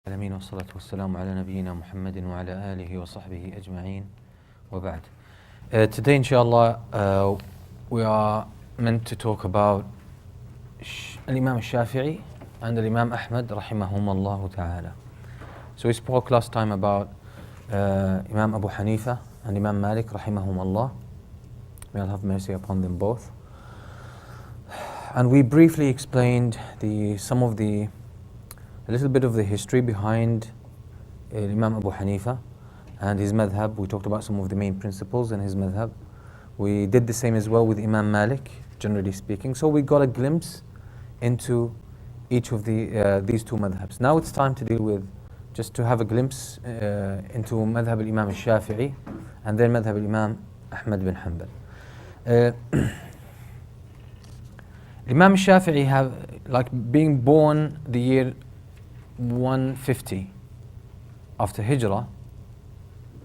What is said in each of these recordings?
العالمين والصلاة والسلام على نبينا محمد وعلى آله وصحبه أجمعين وبعد. Today inshallah we are meant to talk about Imam Shafi'i and Imam Ahmad rahimahumullah ta'ala. So we spoke last time about Imam Abu Hanifa and Imam Malik rahimahumullah. May Allah have mercy upon them both. And we briefly explained a little bit of the history behind Imam Abu Hanifa and his madhab. We talked about some of the main principles in his madhab. We did the same as well with Imam Malik, generally speaking. So we got a glimpse into each of these two madhabs. Now it's time to deal with, just to have a glimpse into madhab al-Imam al-Shafi'i and then madhab al-Imam Ahmad bin Hanbal. Imam al-Shafi'i being born the year 150 after Hijrah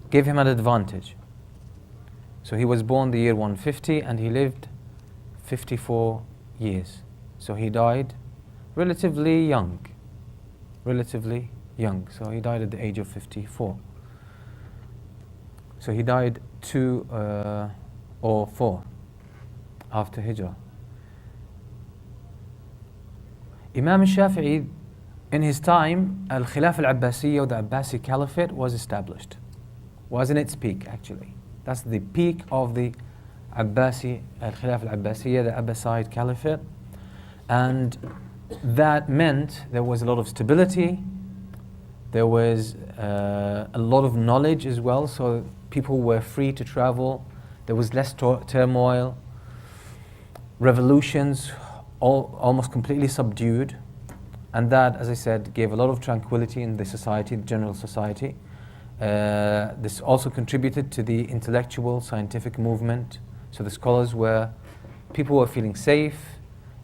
gave him an advantage. So he was born the year 150 and he lived 54 years. So he died relatively young. So he died at the age of 54. So he died 2 or 4 after Hijrah. Imam al-Shafi'i, in his time, Al-Khilaf al-Abbasiyya, or the Abbasi Caliphate, was established. Was in its peak, actually. That's the peak of the Abbasi, Al-Khilaf al-Abbasiyya, the Abbasid Caliphate. And that meant there was a lot of stability, there was a lot of knowledge as well, so people were free to travel, there was less turmoil, revolutions almost completely subdued. And that, as I said, gave a lot of tranquility in the society, the general society. This also contributed to the intellectual, scientific movement. So the people were feeling safe,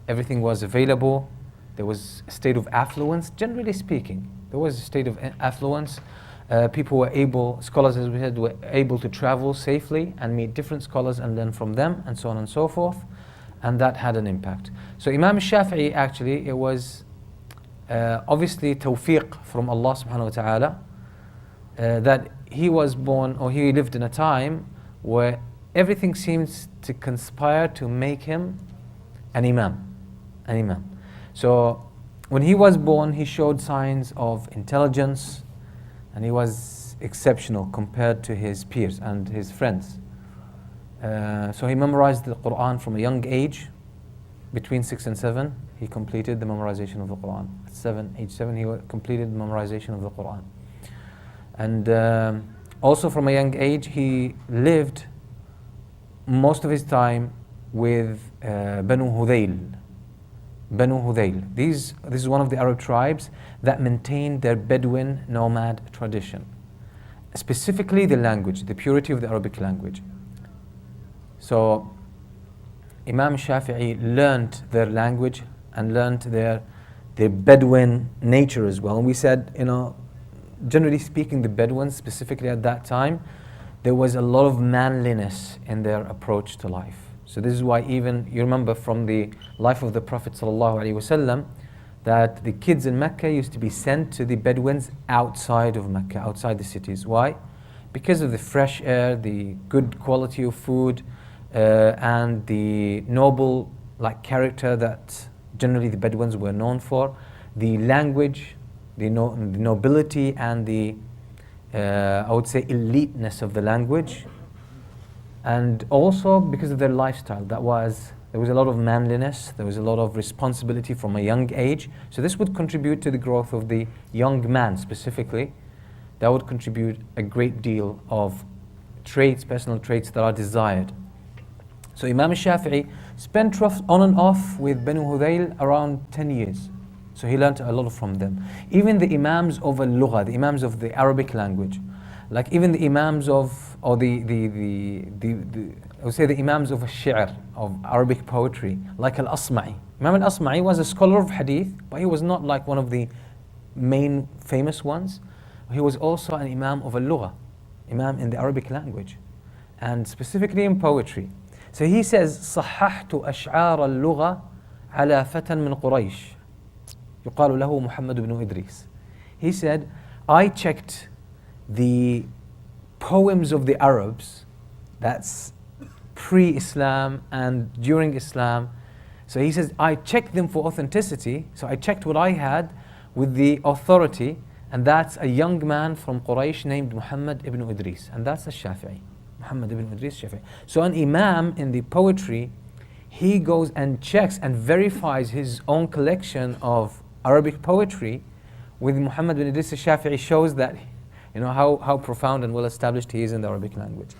everything was available, there was a state of affluence, generally speaking. There was a state of affluence. Scholars, as we said, were able to travel safely and meet different scholars and learn from them, and so on and so forth. And that had an impact. So Imam al-Shafi'i, actually, it was obviously tawfiq from Allah subhanahu wa ta'ala that he was born, or he lived in a time where everything seems to conspire to make him an imam. So when he was born, he showed signs of intelligence and he was exceptional compared to his peers and his friends. So he memorized the Quran from a young age. Between 6 and 7, he completed the memorization of the Quran. At age 7, he completed the memorization of the Quran. And also from a young age, he lived most of his time with Banu Hudayl. This is one of the Arab tribes that maintained their Bedouin nomad tradition. Specifically the language, the purity of the Arabic language. So Imam Shafi'i learned their language and learned their Bedouin nature as well. And we said, generally speaking, the Bedouins, specifically at that time, there was a lot of manliness in their approach to life. So this is why even, you remember from the life of the Prophet ﷺ, that the kids in Mecca used to be sent to the Bedouins outside of Mecca, outside the cities. Why? Because of the fresh air, the good quality of food, and the noble character that generally the Bedouins were known for, the language, the nobility and the I would say eliteness of the language, and also because of their lifestyle. There was a lot of manliness, there was a lot of responsibility from a young age. So this would contribute to the growth of the young man specifically. That would contribute a great deal of personal traits that are desired. So Imam al-Shafi'i spent on and off with Banu Hudayl around 10 years. So he learned a lot from them. Even the Imams of al-Lugha, the Imams of the Arabic language, like even the Imams of, or I would say the Imams of al-Shi'r, of Arabic poetry, like al-Asma'i. Imam al-Asma'i was a scholar of hadith, but he was not like one of the main famous ones. He was also an Imam of al-Lugha, Imam in the Arabic language, and specifically in poetry. So he says, صححت أشعار اللغة على فتى من قريش يقال له محمد بن إدريس. He said, I checked the poems of the Arabs, that's pre-Islam and during Islam. So he says, I checked them for authenticity. So I checked what I had with the authority, and that's a young man from Quraysh named Muhammad ibn Idris, and that's a Shafi'i. Muhammad ibn Idris Shafi'i. So an Imam in the poetry, he goes and checks and verifies his own collection of Arabic poetry with Muhammad ibn Idris Shafi'i, shows that how profound and well established he is in the Arabic language.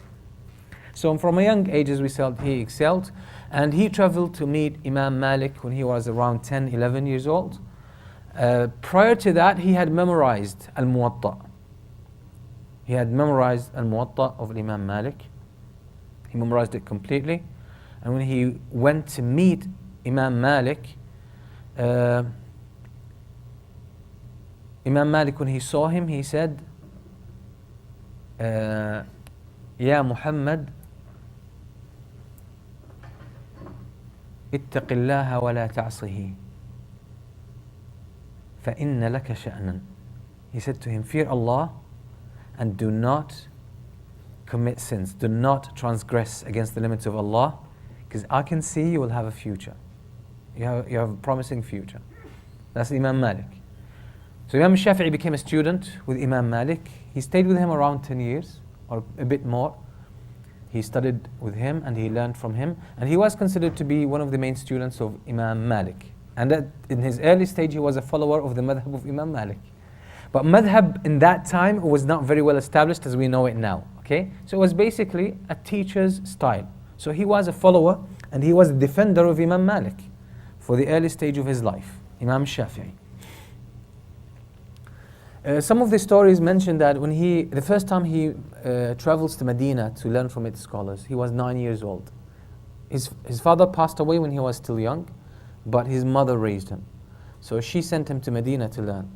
So from a young age, as we said, he excelled, and he traveled to meet Imam Malik when he was around 10, 11 years old. Prior to that, he had memorized Al-Muwatta. He had memorized Al-Muwatta of Imam Malik. He memorized it completely. And when he went to meet Imam Malik, Imam Malik, when he saw him, he said, Ya Muhammad, اتق الله ولا تعصه فإن لك شأنا. He said to him, fear Allah and do not commit sins, do not transgress against the limits of Allah, because I can see you will have a future. You have a promising future. That's Imam Malik. So Imam Shafi'i became a student with Imam Malik. He stayed with him around 10 years or a bit more. He studied with him and he learned from him, and he was considered to be one of the main students of Imam Malik. And in his early stage, he was a follower of the madhab of Imam Malik. But madhab in that time was not very well established as we know it now. Okay, so it was basically a teacher's style. So he was a follower and he was a defender of Imam Malik for the early stage of his life, Imam Shafi'i. Some of the stories mention that when the first time he travels to Medina to learn from its scholars, he was 9 years old. His father passed away when he was still young, but his mother raised him. So she sent him to Medina to learn.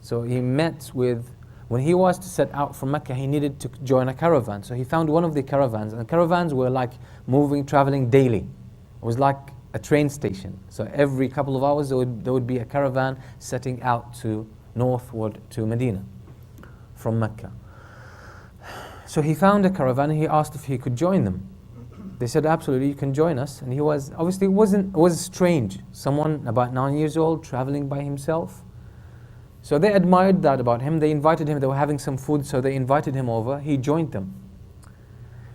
So he when he was to set out from Mecca, he needed to join a caravan. So he found one of the caravans, and caravans were like traveling daily. It was like a train station. So every couple of hours there would be a caravan setting out to northward to Medina from Mecca. So he found a caravan and he asked if he could join them. They said, absolutely, you can join us. And he was, obviously it was strange. Someone about 9 years old traveling by himself. So they admired that about him. They invited him, they were having some food, so they invited him over. He joined them.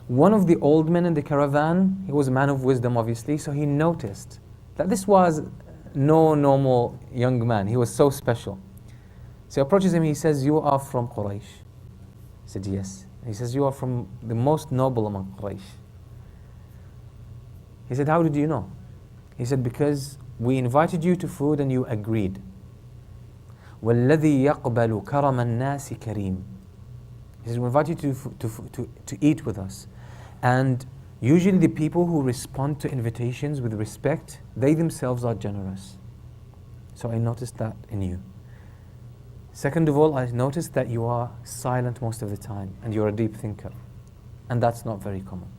One of the old men in the caravan, he was a man of wisdom obviously, so he noticed that this was no normal young man. He was so special. So he approaches him, he says, you are from Quraysh. He said, yes. He says, you are from the most noble among Quraysh. He said, how did you know? He said, because we invited you to food and you agreed. وَالَّذِي يَقْبَلُ كَرَمَ النَّاسِ كَرِيمٌ. He said, we invite you to eat with us. And usually the people who respond to invitations with respect, they themselves are generous. So I noticed that in you. Second of all, I noticed that you are silent most of the time and you're a deep thinker. And that's not very common.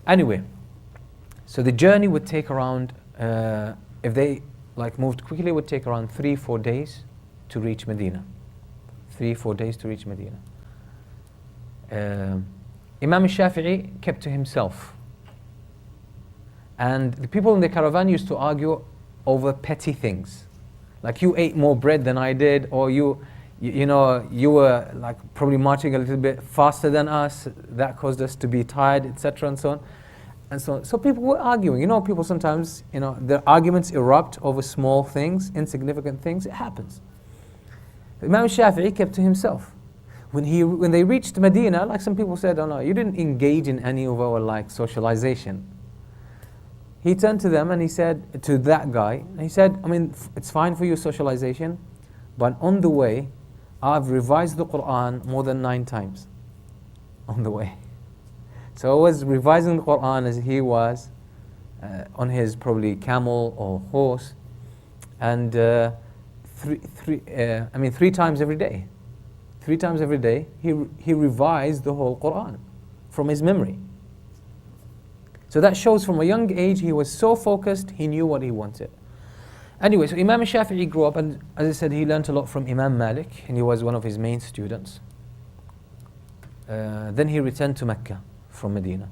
Anyway, so the journey would take around, if they moved quickly, it would take around 3-4 days to reach Medina. 3-4 days to reach Medina. Imam Shafi'i kept to himself. And the people in the caravan used to argue over petty things. Like, you ate more bread than I did, or you were probably marching a little bit faster than us, that caused us to be tired, etc. and so on. And so people were arguing. People sometimes, their arguments erupt over small things, insignificant things. It happens. Imam Shafi'i kept to himself. When they reached Medina, like some people said, oh no, you didn't engage in any of our socialization. He turned to them and he said, to that guy, he said, it's fine for your socialization, but on the way, I've revised the Quran more than 9 times. On the way. So I was revising the Quran as he was on his probably camel or horse, and 3 times every day. 3 times every day, he revised the whole Quran from his memory. So that shows from a young age he was so focused, he knew what he wanted. Anyway, so Imam Shafi'i grew up, and as I said, he learned a lot from Imam Malik, and he was one of his main students. Then he returned to Mecca from Medina.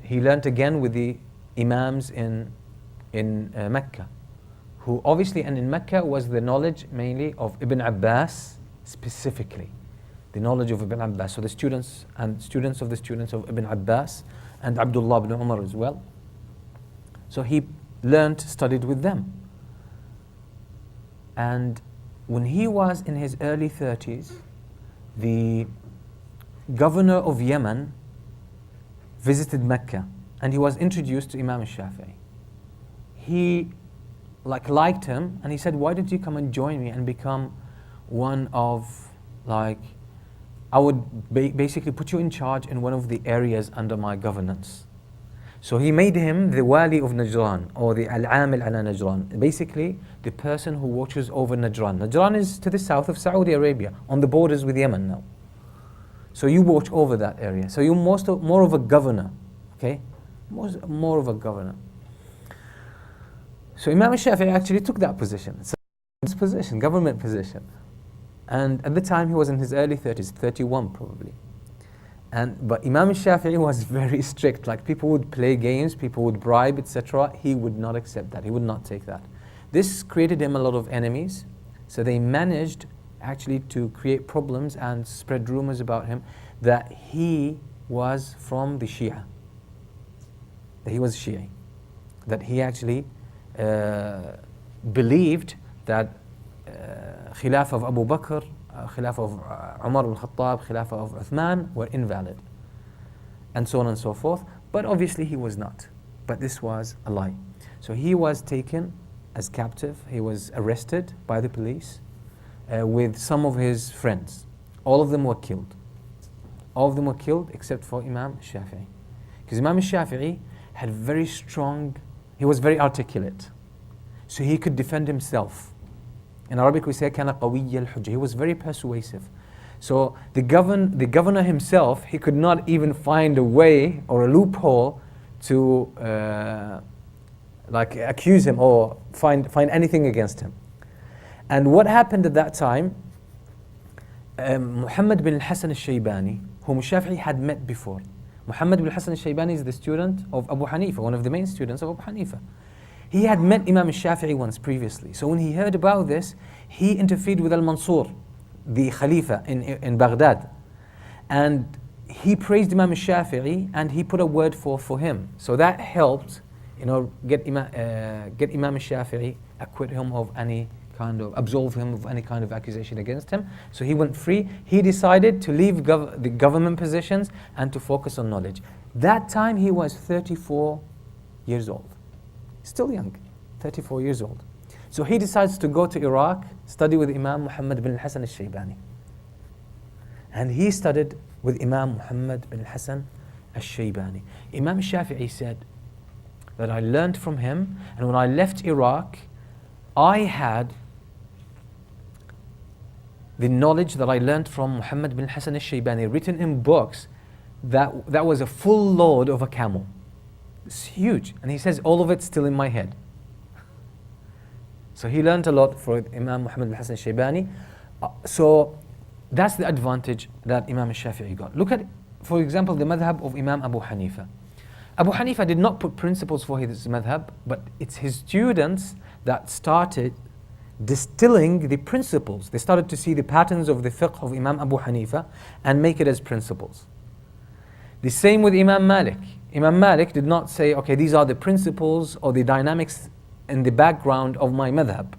He learned again with the Imams in Mecca, who obviously, and in Mecca was the knowledge mainly of Ibn Abbas specifically. The knowledge of Ibn Abbas. So the students and students of the students of Ibn Abbas and Abdullah ibn Umar as well. So he learned, studied with them. And when he was in his early 30s, the governor of Yemen visited Mecca and he was introduced to Imam al-Shafi'i. He liked him and he said, why don't you come and join me and become one of, I would basically put you in charge in one of the areas under my governance. So he made him the wali of Najran, or the al-amil ala Najran, basically the person who watches over Najran. Najran is to the south of Saudi Arabia, on the borders with Yemen now. So you watch over that area. So you're more of a governor, okay? More of a governor. So Imam Shafi'i actually took that position. It's a position, government position. And at the time he was in his early 30s, 31 probably. But Imam Shafi'i was very strict. Like, people would play games, people would bribe, etc. He would not accept that. He would not take that. This created him a lot of enemies. So they managed actually to create problems and spread rumors about him that he was from the Shia. That he was Shia. That he actually believed that Khilafah of Abu Bakr, Khilafah of Umar al-Khattab, Khilafah of Uthman were invalid, and so on and so forth. But obviously he was not. But this was a lie. So he was taken as captive. He was arrested by the police with some of his friends. All of them were killed. All of them were killed except for Imam Shafi'i. Because Imam Shafi'i had very strong, he was very articulate. So he could defend himself. In Arabic we say كَانَ قَوِيَّ الْحُجَّةِ. He was very persuasive. So the governor himself, he could not even find a way or a loophole to accuse him or find anything against him. And what happened at that time, Muhammad bin al-Hasan al-Shaybani, whom Shafi'i had met before. Muhammad bin al-Hasan al-Shaybani is the student of Abu Hanifa, one of the main students of Abu Hanifa. He had met Imam al-Shafi'i once previously. So when he heard about this, he interfered with al-Mansur, the Khalifa in Baghdad. And he praised Imam al-Shafi'i and he put a word for him. So that helped, get Imam al-Shafi'i, acquit him of any kind of, absolve him of any kind of accusation against him. So he went free. He decided to leave the government positions and to focus on knowledge. That time he was 34 years old. Still young, 34 years old. So he decides to go to Iraq, study with Imam Muhammad bin al-Hasan al-Shaybani. And he studied with Imam Muhammad bin al-Hasan al-Shaybani. Imam Shafi'i said that I learned from him, and when I left Iraq, I had the knowledge that I learned from Muhammad bin al-Hasan al-Shaybani written in books that was a full load of a camel. It's huge. And he says, all of it's still in my head. So he learned a lot from Imam Muhammad bin Hasan al-Shaybani. So that's the advantage that Imam al-Shafi'i got. Look at, for example, the madhab of Imam Abu Hanifa. Abu Hanifa did not put principles for his madhab, but it's his students that started distilling the principles. They started to see the patterns of the fiqh of Imam Abu Hanifa and make it as principles. The same with Imam Malik. Imam Malik did not say, okay, these are the principles or the dynamics in the background of my madhab.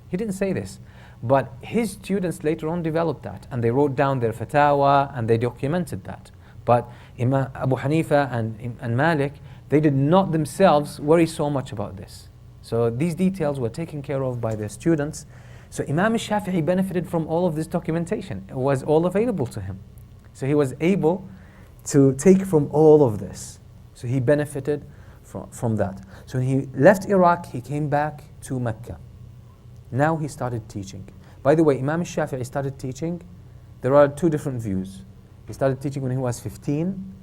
He didn't say this. But his students later on developed that, and they wrote down their fatwa and they documented that. But Imam Abu Hanifa and Malik, they did not themselves worry so much about this. So these details were taken care of by their students. So Imam al-Shafi'i benefited from all of this documentation. It was all available to him. So he was able to take from all of this. So he benefited from that. So when he left Iraq, he came back to Mecca. Now he started teaching. By the way, Imam al-Shafi'i started teaching. There are two different views. He started teaching when he was 15.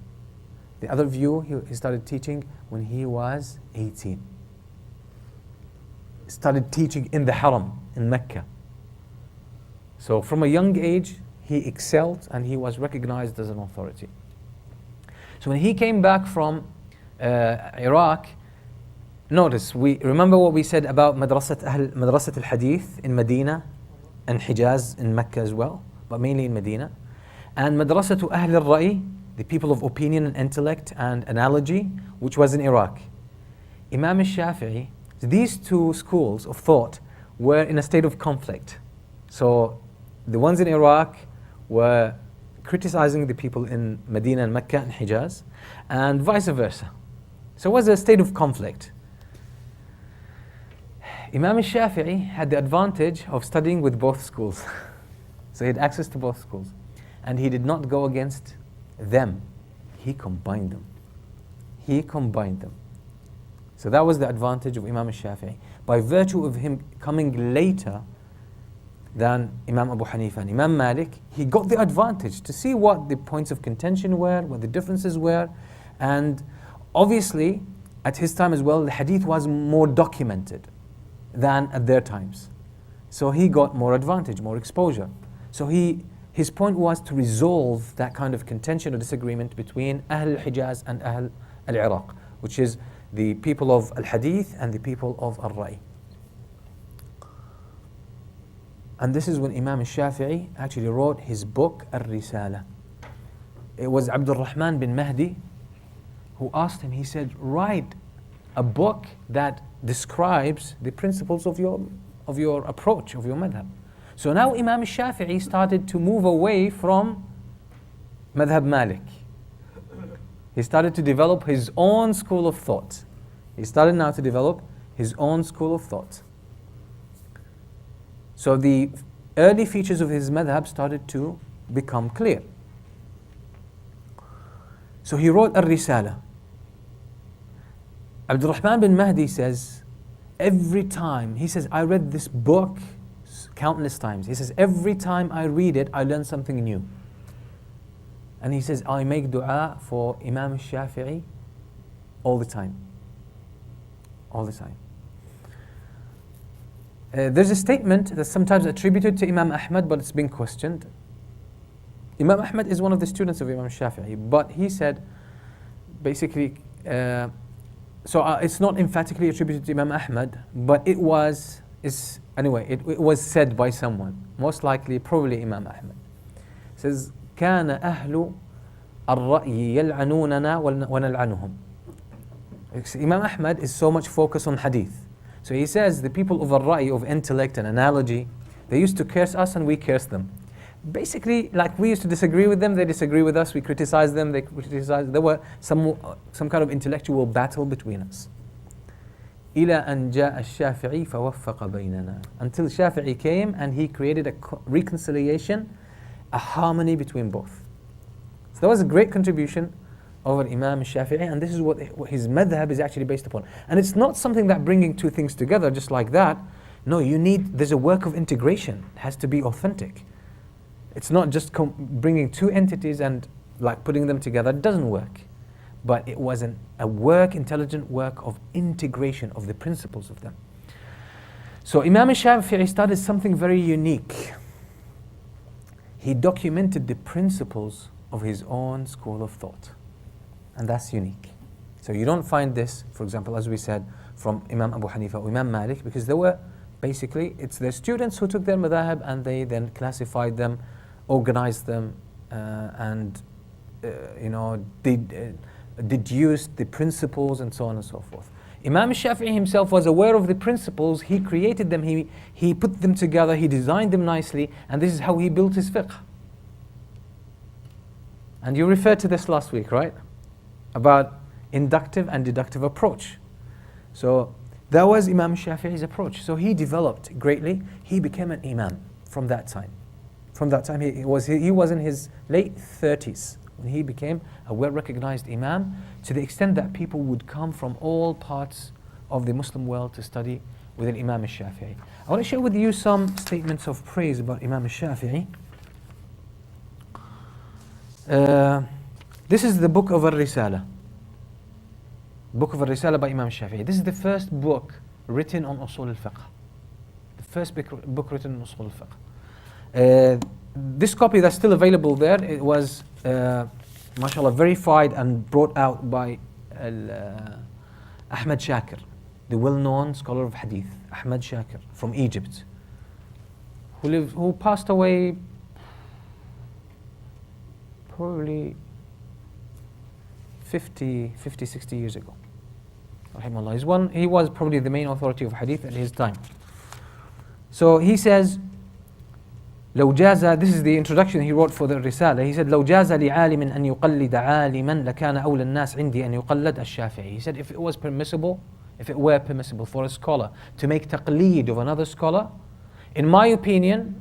The other view, he started teaching when he was 18. started teaching in the Haram in Mecca. So from a young age, he excelled and he was recognized as an authority. So when he came back from Iraq, notice, we remember what we said about Madrasat al-Hadith in Medina and Hijaz in Mecca as well, but mainly in Medina. And Madrasatu Ahl al-Ra'i, the people of opinion and intellect and analogy, which was in Iraq. Imam al-Shafi'i, these two schools of thought were in a state of conflict. So the ones in Iraq were criticizing the people in Medina and Mecca and Hijaz, and vice versa. So it was a state of conflict. Imam al-Shafi'i had the advantage of studying with both schools. So he had access to both schools. And he did not go against them. He combined them. He combined them. So that was the advantage of Imam al-Shafi'i. By virtue of him coming later than Imam Abu Hanifa and Imam Malik, he got the advantage to see what the points of contention were, what the differences were. And obviously, at his time as well, the hadith was more documented than at their times. So he got more advantage, more exposure. So his point was to resolve that kind of contention or disagreement between Ahl al-Hijaz and Ahl al-Iraq, which is the people of al-Hadith and the people of al-Ra'i. And this is when Imam al-Shafi'i actually wrote his book, Al-Risala. It was Abdul Rahman bin Mahdi who asked him, he said, write a book that describes the principles of your approach, of your madhab. So now Imam al-Shafi'i started to move away from madhab Malik. He started to develop his own school of thought. He started now to develop his own school of thought. So the early features of his madhab started to become clear. So he wrote Al-Risala. Abdul Rahman bin Mahdi says, every time, he says, I read this book countless times. He says, every time I read it, I learn something new. And he says, I make dua for Imam al-Shafi'i all the time. All the time. There's a statement that's sometimes attributed to Imam Ahmad, but it's been questioned. Imam Ahmad is one of the students of Imam Shafi'i, but he said, basically, it's not emphatically attributed to Imam Ahmad, but it was said by someone, most likely, probably Imam Ahmad. It says, كان أهل الرأي يلعنوننا ونلعنهم. Imam Ahmad is so much focused on hadith. So he says the people of al-Ra'i, of intellect and analogy, they used to curse us and we curse them. Basically, like we used to disagree with them, they disagree with us, we criticize them, they criticize. There were some kind of intellectual battle between us. إلى أن جاء الشافعي فوفق بيننا. Until Shafi'i came and he created a reconciliation, a harmony between both. So that was a great contribution of Imam Shafi'i, and this is what his madhab is actually based upon. And it's not something that bringing two things together just like that. No, there's a work of integration. It has to be authentic. It's not just bringing two entities and like putting them together. It doesn't work. But it was intelligent work of integration of the principles of them. So Imam Shafi'i started something very unique. He documented the principles of his own school of thought. And that's unique. So you don't find this, for example, as we said, from Imam Abu Hanifa or Imam Malik, because they were basically, it's their students who took their madhab and they then classified them, organized them, and deduced the principles and so on and so forth. Imam Shafi'i himself was aware of the principles, he created them, he put them together, he designed them nicely, and this is how he built his fiqh. And you referred to this last week, right? About inductive and deductive approach. So that was Imam Shafi'i's approach. So he developed greatly. He became an imam from that time. From that time, he was in his late 30s when he became a well-recognized imam, to the extent that people would come from all parts of the Muslim world to study with an Imam al-Shafi'i. I want to share with you some statements of praise about Imam al-Shafi'i. This is the book of Al-Risala. Book of Al-Risala by Imam Shafi'i. This is the first book written on usul al-fiqh. The first book written on usul al-fiqh. This copy that's still available there, it was, mashallah, verified and brought out by Ahmad Shakir, the well-known scholar of hadith, Ahmad Shakir from Egypt, who passed away probably 50, 60 years ago. Rahimahullah. He was probably the main authority of hadith at his time. So he says, لو جاز, this is the introduction he wrote for the Risala. He said, لو جاز لعالم أن يقلد عالما لكان أولى الناس عندي أن يقلد الشافعي. He said, if it were permissible for a scholar to make taqleed of another scholar, in my opinion,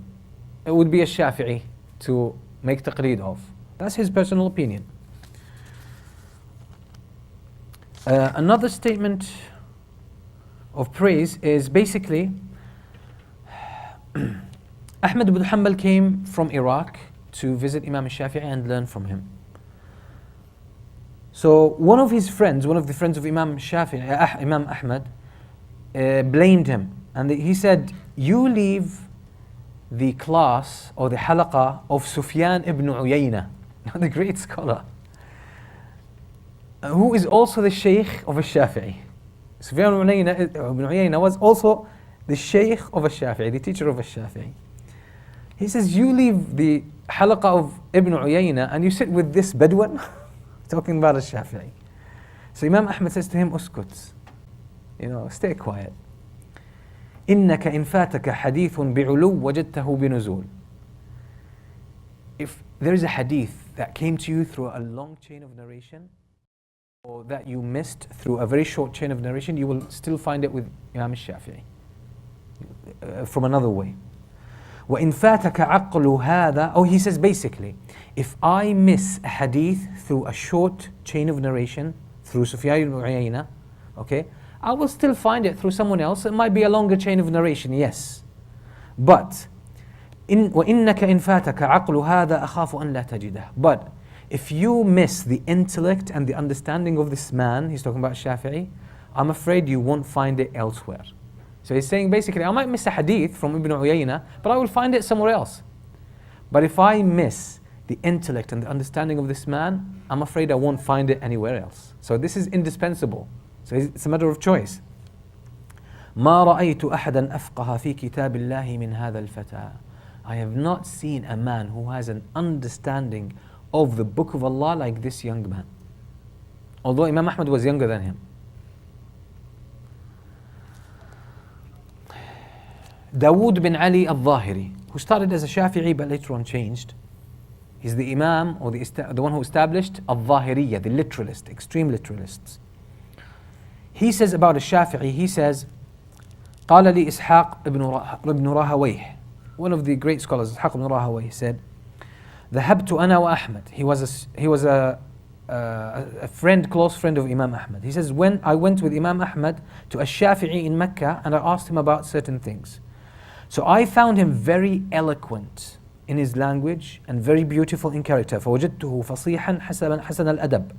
it would be a Shafi'i to make taqleed of. That's his personal opinion. Another statement of praise is basically Ahmad ibn Hanbal came from Iraq to visit Imam al-Shafi'i and learn from him. So one of the friends of Imam Shafi'i, Imam Ahmad, blamed him, and he said, you leave the class or the halaqah of Sufyan ibn Uyayna, the great scholar, who is also the Shaykh of al-Shafi'i. Sufyan ibn Uyayna was also the Shaykh of al-Shafi'i, the teacher of al-Shafi'i. He says, you leave the halaqah of Ibn Uyayna and you sit with this Bedouin, talking about al-Shafi'i. So Imam Ahmad says to him, uskut, stay quiet. إنك إن فاتك حديث بعلو وجدته بنزول. If there is a hadith that came to you through a long chain of narration, or that you missed through a very short chain of narration, you will still find it with Imam al-Shafi'i from another way. وإن فاتك عقل هذا, he says basically, if I miss a hadith through a short chain of narration, through Sufyan ibn Uyayna, okay, I will still find it through someone else. It might be a longer chain of narration, yes. But وإنك إن فاتك عقل هذا أخاف أن لا تجده. But if you miss the intellect and the understanding of this man, he's talking about Shafi'i, I'm afraid you won't find it elsewhere. So he's saying basically, I might miss a hadith from Ibn Uyayna, but I will find it somewhere else. But if I miss the intellect and the understanding of this man, I'm afraid I won't find it anywhere else. So this is indispensable. So it's a matter of choice. ما رأيت أحدا أفقه في كتاب الله من هذا الفتى. I have not seen a man who has an understanding of the book of Allah like this young man. Although Imam Ahmad was younger than him. Dawood bin Ali al-Zahiri, who started as a Shafi'i but later on changed. He's the Imam, or the one who established al-Zahiriyya, the literalist, extreme literalists. He says about al-Shafi'i, he says, قال لي إسحاق ابن راهويه, one of the great scholars, إسحاق ibn Rahawayh, said, ذهبت أنا وأحمد. He was a friend, close friend of Imam Ahmad. He says, when I went with Imam Ahmad to al-Shafi'i in Mecca and I asked him about certain things. So I found him very eloquent in his language and very beautiful in character. فوجدته فصيحا حسن الأدب.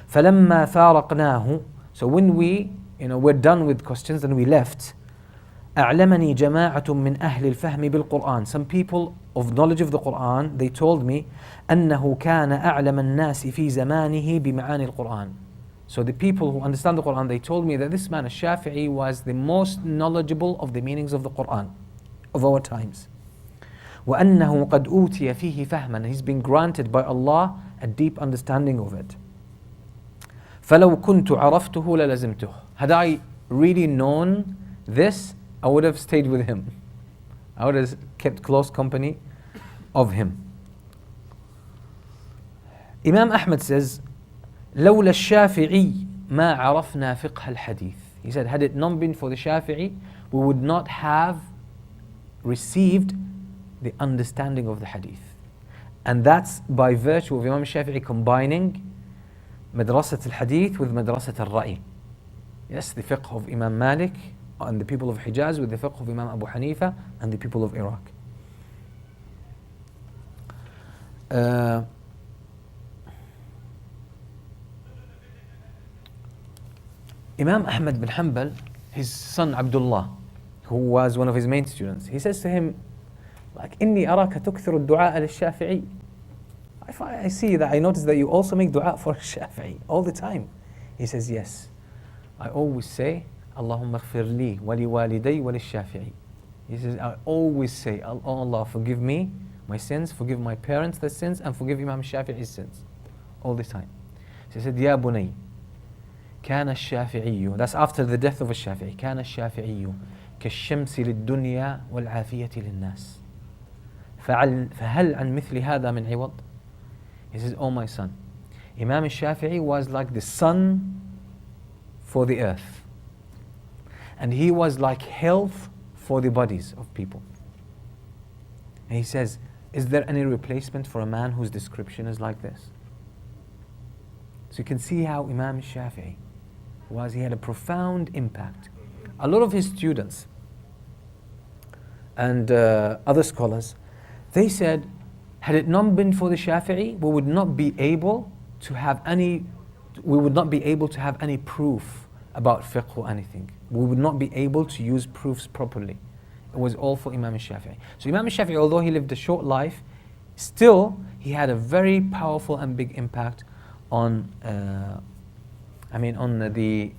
فلما فارقناه, so when we're done with questions and we left, أعلمني جماعة من أهل الفهم بالقرآن. Some people of knowledge of the Quran, they told me أنه كان أعلم الناس في زمانه بمعاني القرآن. So the people who understand the Quran, they told me that this man, al-Shafi'i, was the most knowledgeable of the meanings of the Quran of our times. وأنه قد أوتي فيه فهما. He's been granted by Allah a deep understanding of it. فلو كنت عرفته للزمته. Had I really known this, I would have stayed with him. I would have kept close company of him. Imam Ahmad says, لولا الشافعي ما عرفنا فقه الحديث. He said, had it not been for the Shafi'i, we would not have received the understanding of the hadith. And that's by virtue of Imam Shafi'i combining madrasat al-hadith with madrasat al-ra'i. Yes, the fiqh of Imam Malik and the people of Hijaz with the fiqh of Imam Abu Hanifa and the people of Iraq. Imam Ahmad bin Hanbal, his son Abdullah, who was one of his main students, he says to him, like, إني أراك تكثر الدعاء للشافعي. I see that, I notice that you also make dua for Shafi'i all the time. He says, yes. I always say, Allahumma ighfir li wa li waliday wa li Shafi'i. He says, I always say, oh Allah, forgive me my sins, forgive my parents their sins, and forgive Imam Shafi'i's sins. All the time. So he said, Ya bunay, كان الشافعي, that's after the death of الشافعي, كان الشافعي كالشمس للدنيا والعافية للناس. فهل عن مثل هذا من عوض? He says, oh my son, Imam al-Shafi'i was like the sun for the earth. And he was like health for the bodies of people. And he says, is there any replacement for a man whose description is like this? So you can see how Imam al-Shafi'i was, he had a profound impact. A lot of his students and other scholars, they said, had it not been for the Shafi'i, we would not be able to have any proof about fiqh or anything. We would not be able to use proofs properly. It was all for Imam al-Shafi'i. So Imam al-Shafi'i, although he lived a short life, still he had a very powerful and big impact on, the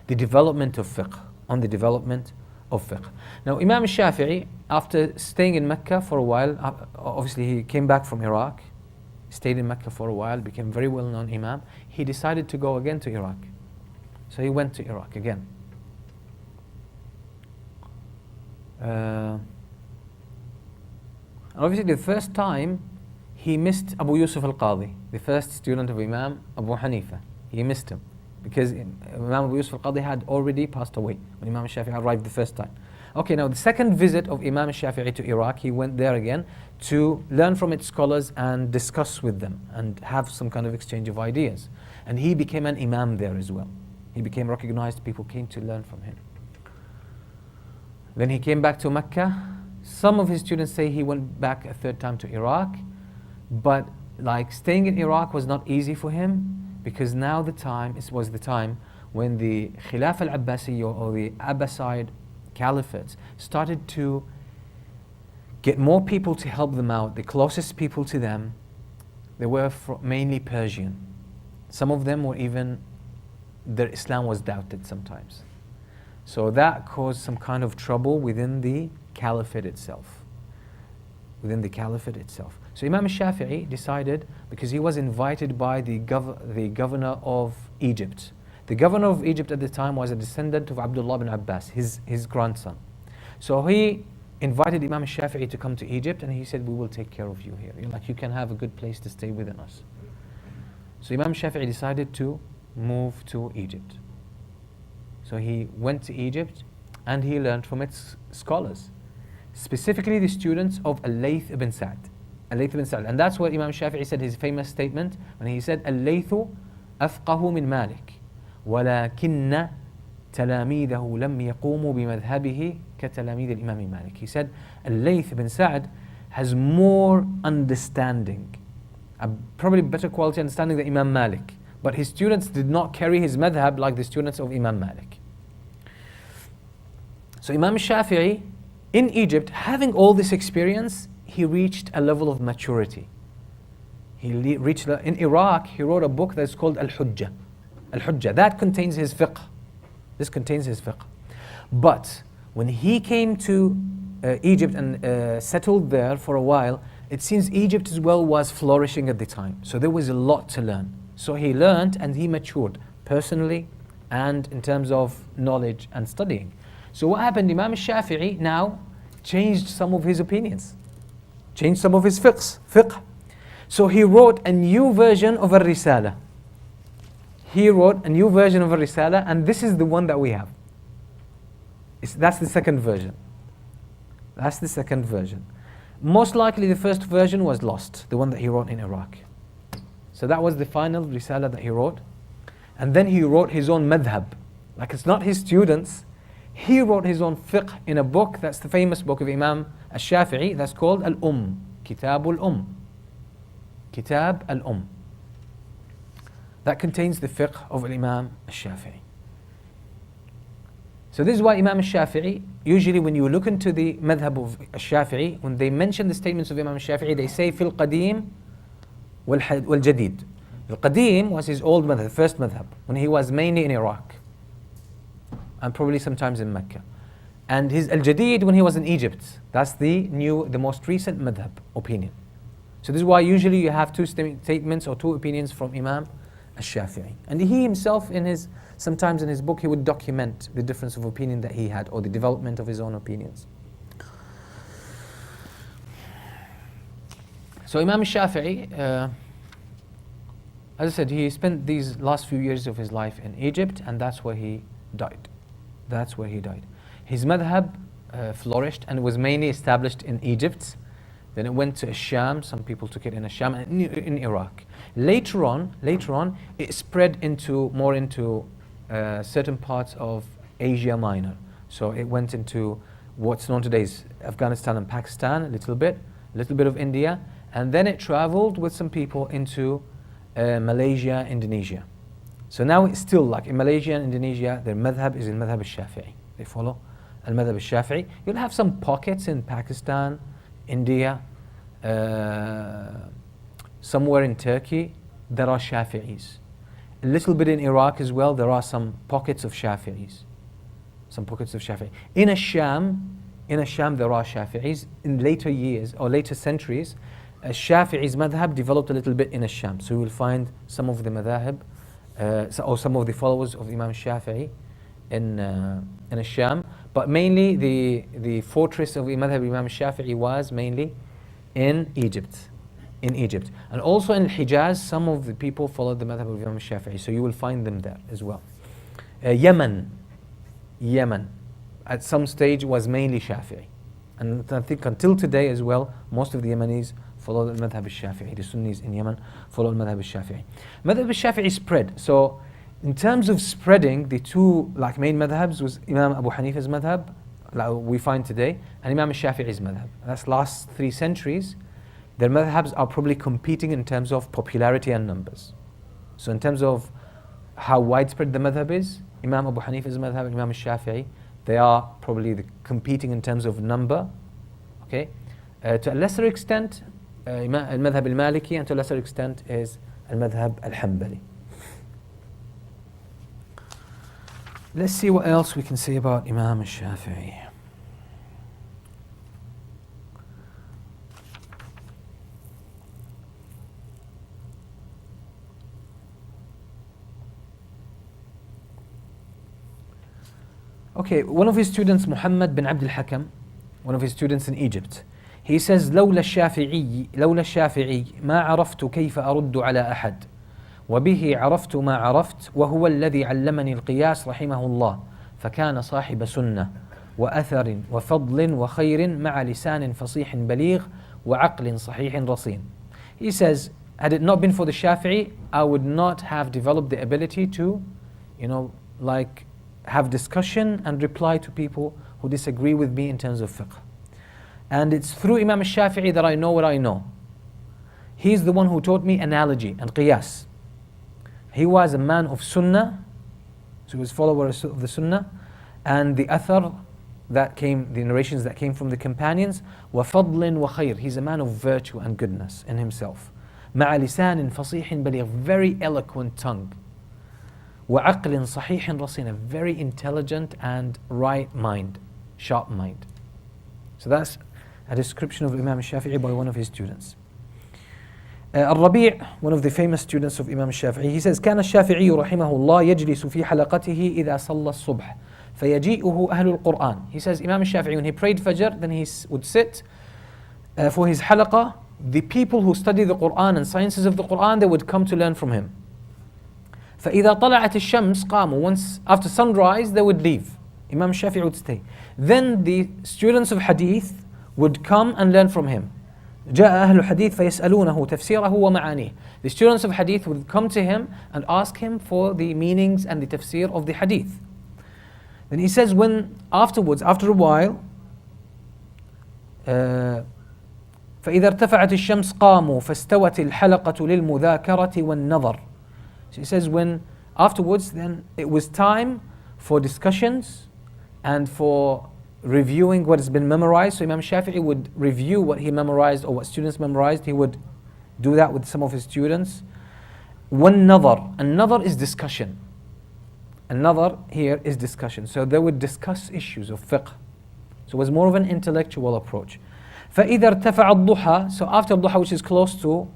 development of fiqh, on the development of fiqh. Now Imam al-Shafi'i, after staying in Mecca for a while, obviously he came back from Iraq, stayed in Mecca for a while, became very well-known Imam. He decided to go again to Iraq. So he went to Iraq again. And obviously the first time he missed Abu Yusuf al-Qadi, the first student of Imam Abu Hanifa. He missed him because Imam Abu Yusuf al-Qadi had already passed away when Imam al-Shafi'i arrived the first time. Okay, now the second visit of Imam al-Shafi'i to Iraq, he went there again to learn from its scholars and discuss with them and have some kind of exchange of ideas. And he became an Imam there as well. He became recognized, people came to learn from him. Then he came back to Mecca. Some of his students say he went back a third time to Iraq, but like staying in Iraq was not easy for him because now it was the time when the Khilaf al-Abbasiyya or the Abbasid Caliphates started to get more people to help them out. The closest people to them, they were mainly Persian. Some of them were even, their Islam was doubted sometimes. So that caused some kind of trouble within the Caliphate itself. So Imam al-Shafi'i decided, because he was invited by the governor of Egypt. The governor of Egypt at the time was a descendant of Abdullah bin Abbas, his grandson. So he invited Imam al-Shafi'i to come to Egypt, and he said, we will take care of you here. You can have a good place to stay within us. So Imam al-Shafi'i decided to move to Egypt. So he went to Egypt and he learned from its scholars, specifically the students of Al-Layth ibn Sa'd. Al-Layth ibn Sa'd. And that's what Imam Shafi'i said, his famous statement, when he said, Al-Laythu afqahu min Malik, walakinna talamīdahu lam yaqumu bimadhhabihi katalamīd al-Imam Malik. He said, Al-Layth ibn Sa'd has more understanding, a probably better quality understanding than Imam Malik. But his students did not carry his madhab like the students of Imam Malik. So Imam Shafi'i, in Egypt, having all this experience, he reached a level of maturity. In Iraq, he wrote a book that's called Al-Hujjah. Al-Hujjah, that contains his fiqh. This contains his fiqh. But when he came to Egypt and settled there for a while, it seems Egypt as well was flourishing at the time. So there was a lot to learn. So he learned and he matured personally and in terms of knowledge and studying. So what happened? Imam al-Shafi'i now changed some of his opinions, changed some of his fiqh. So he wrote a new version of Al-Risala. And this is the one that we have. That's the second version. Most likely the first version was lost, the one that he wrote in Iraq. So that was the final Risala that he wrote. And then he wrote his own madhab. Like it's not his students. He wrote his own fiqh in a book, that's the famous book of Imam al-Shafi'i, that's called Kitab al-Kitab. That contains the fiqh of Imam al-Shafi'i. So this is why Imam al-Shafi'i, usually when you look into the madhab of al-Shafi'i, when they mention the statements of Imam al-Shafi'i, they say fil qadim wal jadid. Al-Qadim was his old madhab, first madhab, when he was mainly in Iraq and probably sometimes in Mecca. And his Al-Jadid when he was in Egypt. That's the most recent madhab opinion. So this is why usually you have two statements or two opinions from Imam al-Shafi'i. And he himself, sometimes in his book, he would document the difference of opinion that he had or the development of his own opinions. So Imam al-Shafi'i, as I said, he spent these last few years of his life in Egypt, and that's where he died. That's where he died. His madhab flourished and was mainly established in Egypt. Then it went to Sham. Some people took it in Sham and in Iraq. Later on, it spread more into certain parts of Asia Minor. So it went into what's known today as Afghanistan and Pakistan, a little bit of India, and then it traveled with some people into Malaysia, Indonesia. So now it's still like in Malaysia and Indonesia, their madhab is in madhab al-Shafi'i. They follow al-madhab al-Shafi'i. You'll have some pockets in Pakistan, India, somewhere in Turkey, there are Shafi'is. A little bit in Iraq as well, there are some pockets of Shafi'is. In Sham, there are Shafi'is. In later years or later centuries, Shafi'i's madhab developed a little bit in Sham. So you will find some of the madhab, or some of the followers of Imam Shafi'i in Sham. But mainly the fortress of madhab Imam Shafi'i was mainly in Egypt. And also in Hijaz, some of the people followed the madhab of Imam Shafi'i. So you will find them there as well. Yemen, at some stage was mainly Shafi'i. And I think until today as well, most of the Yemenis follow the madhab al-Shafi'i. The Sunnis in Yemen follow the madhab al-Shafi'i. Madhab al-Shafi'i spread. So in terms of spreading, the two main madhabs was Imam Abu Hanifa's madhab, like we find today, and Imam al-Shafi'i's madhab. That's last 3 centuries. Their madhabs are probably competing in terms of popularity and numbers. So in terms of how widespread the madhab is, Imam Abu Hanifa's madhab and Imam al-Shafi'i, they are probably competing in terms of number. Okay, to a lesser extent, al-madhab al-Maliki, and to a lesser extent is al-madhab al-Hanbali. Let's see what else we can say about Imam al-Shafi'i. Okay, one of his students, Muhammad bin Abd al-Hakam, one of his students in Egypt, he says, لولا الشافعي ما عرفت كيف أرد على أحد وبه عرفت ما عرفت وهو الذي علمني القياس رحمه الله فكان صاحب سنة وأثر وفضل وخير مع لسان فصيح بليغ وعقل صحيح رصين. He says, had it not been for the Shafi'i, I would not have developed the ability to, have discussion and reply to people who disagree with me in terms of fiqh. And it's through Imam al-Shafi'i that I know what I know. He's the one who taught me analogy and qiyas. He was a man of sunnah, so he was followers of the sunnah, and the athar the narrations that came from the companions, وَفَضْلٍ وَخَيْرٍ. He's a man of virtue and goodness in himself. مَعَ لِسَانٍ فَصِيحٍ بَلِيغٍ. Very eloquent tongue. وعقل صحيح رصين, a very intelligent and right mind, sharp mind. So that's a description of Imam Shafi'i by one of his students. Al-Rabi', one of the famous students of Imam Shafi'i, he says, كان الشافعي رحمه الله يجلس في حلقته إذا صلى الصبح فيجيئه أهل القرآن. He says, Imam Shafi'i, when he prayed Fajr, then he would sit for his halaqah. The people who study the Quran and sciences of the Quran, they would come to learn from him. فإذا طلعت الشمس قاموا. Once after sunrise, they would leave. Imam Shafi'i would stay. Then the students of hadith would come and learn from him. جاء أهل الحديث فيسألونه تفسيره ومعانيه. The students of hadith would come to him and ask him for the meanings and the tafsir of the hadith. Then he says, after a while, فإذا ارتفعت الشمس قاموا فاستوت الحلقة للمذاكرة والنظر. So he says, afterwards, then it was time for discussions and for reviewing what has been memorized. So Imam Shafi'i would review what he memorized or what students memorized. He would do that with some of his students. One nadhar. And nadhar is discussion. And nadhar here is discussion. So they would discuss issues of fiqh. So it was more of an intellectual approach. فَإِذَا ارْتَفَعَ الضُّحَى. So after duha, which is close to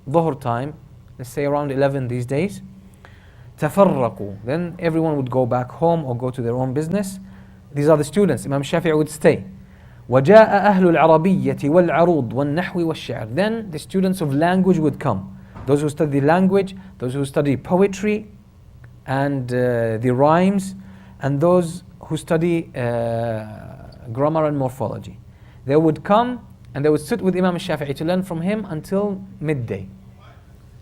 dhuhr time, let's say around 11 these days, تَفَرَّقُوا. Then everyone would go back home or go to their own business. These are the students. Imam Shafi'i would stay. وَجَاءَ أَهْلُ الْعَرَبِيَّةِ وَالْعَرُوضِ وَالنَّحْوِ وَالشِّعْرِ. Then the students of language would come. Those who study language, those who study poetry and the rhymes, and those who study grammar and morphology. They would come and they would sit with Imam Shafi'i to learn from him until midday.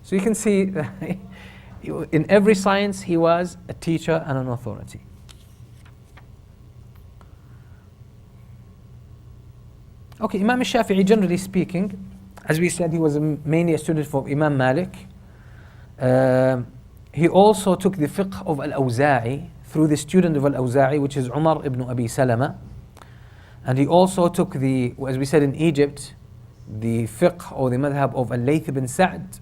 So you can see that in every science he was a teacher and an authority. Okay, Imam Shafi'i, generally speaking, as we said, he was mainly a student for Imam Malik. He also took the fiqh of Al-Awza'i through the student of Al-Awza'i, which is Umar ibn Abi Salama. And he also took the, as we said in Egypt, the fiqh or the madhab of Al-Layth ibn Sa'd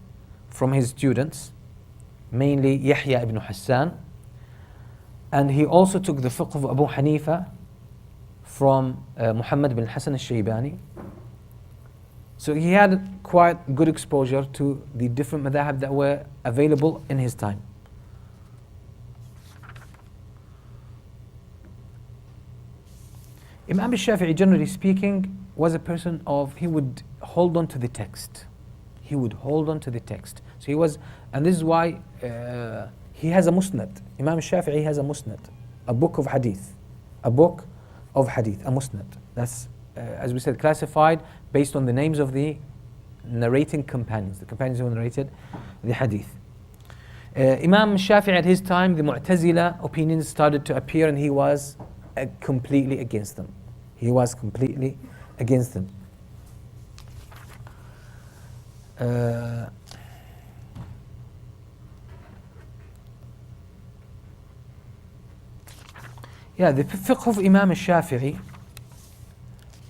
from his students, mainly Yahya ibn Hassan. And he also took the fiqh of Abu Hanifa from Muhammad bin Hassan al-Shaybani. So he had quite good exposure to the different madhab that were available in his time. Imam al-Shafi'i, generally speaking, was a person of, he would hold on to the text. He would hold on to the text. So he was, and this is why he has a musnad. Imam al-Shafi'i has a musnad, a book of hadith. A book of hadith, a musnad. That's, as we said, classified based on the names of the narrating companions, the companions who narrated the hadith. Imam Shafi'i at his time, the Mu'tazila opinions started to appear, and he was completely against them. He was completely against them. Yeah, the fiqh of Imam al-Shafi'i,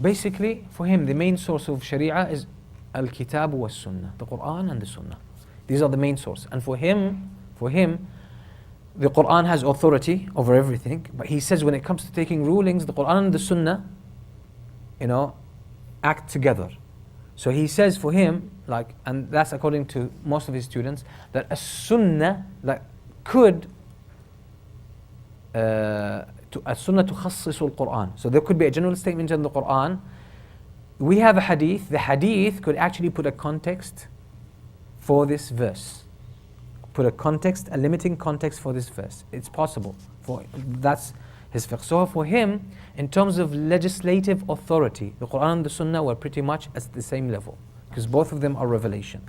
basically for him the main source of Sharia is Al-Kitab wa Sunnah, the Quran and the Sunnah. These are the main source. And for him, the Quran has authority over everything, but he says when it comes to taking rulings, the Quran and the Sunnah, act together. So he says for him, and that's according to most of his students, that a Sunnah could السنة تخصص القرآن. So there could be a general statement in the Quran. We have a hadith. The hadith could actually put a context for this verse. Put a context, a limiting context for this verse. It's possible. That's his fiqh. So for him, in terms of legislative authority, the Quran and the Sunnah were pretty much at the same level, because both of them are revelation.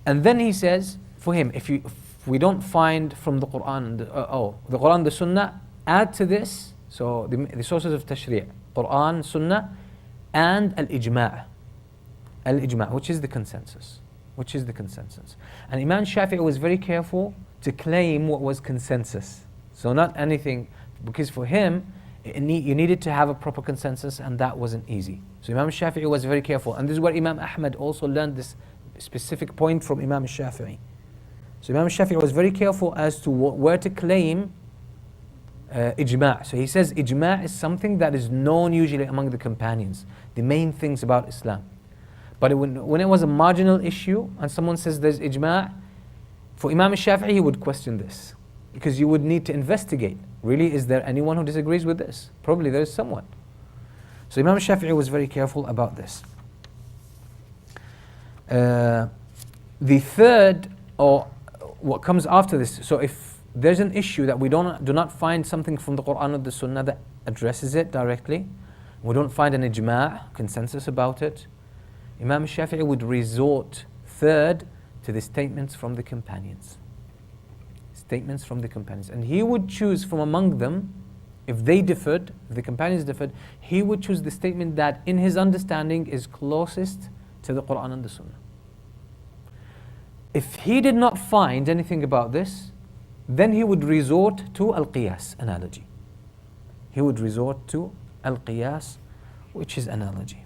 And then he says, for him, if we don't find from the Quran, the Quran, the Sunnah, add to this, so the sources of tashri', Quran, Sunnah, and al-ijma', which is the consensus. And Imam Shafi'i was very careful to claim what was consensus. So not anything, because for him, you needed to have a proper consensus, and that wasn't easy. So Imam Shafi'i was very careful. And this is where Imam Ahmad also learned this specific point from Imam Shafi'i. So Imam Shafi'i was very careful as to where to claim ijma'. So he says ijma' is something that is known usually among the companions, the main things about Islam. But when it was a marginal issue and someone says there's ijma', for Imam Shafi'i he would question this, because you would need to investigate. Really, is there anyone who disagrees with this? Probably there is someone. So Imam Shafi'i was very careful about this. The third, or what comes after this, so if there's an issue that we do not find something from the Quran or the Sunnah that addresses it directly, we don't find an ijma', consensus about it, Imam Shafi'i would resort third to the statements from the companions. Statements from the companions. And he would choose from among them, if they differed, if the companions differed, he would choose the statement that in his understanding is closest to the Quran and the Sunnah. If he did not find anything about this, then he would resort to al-qiyas, analogy. he would resort to al-qiyas, which is analogy.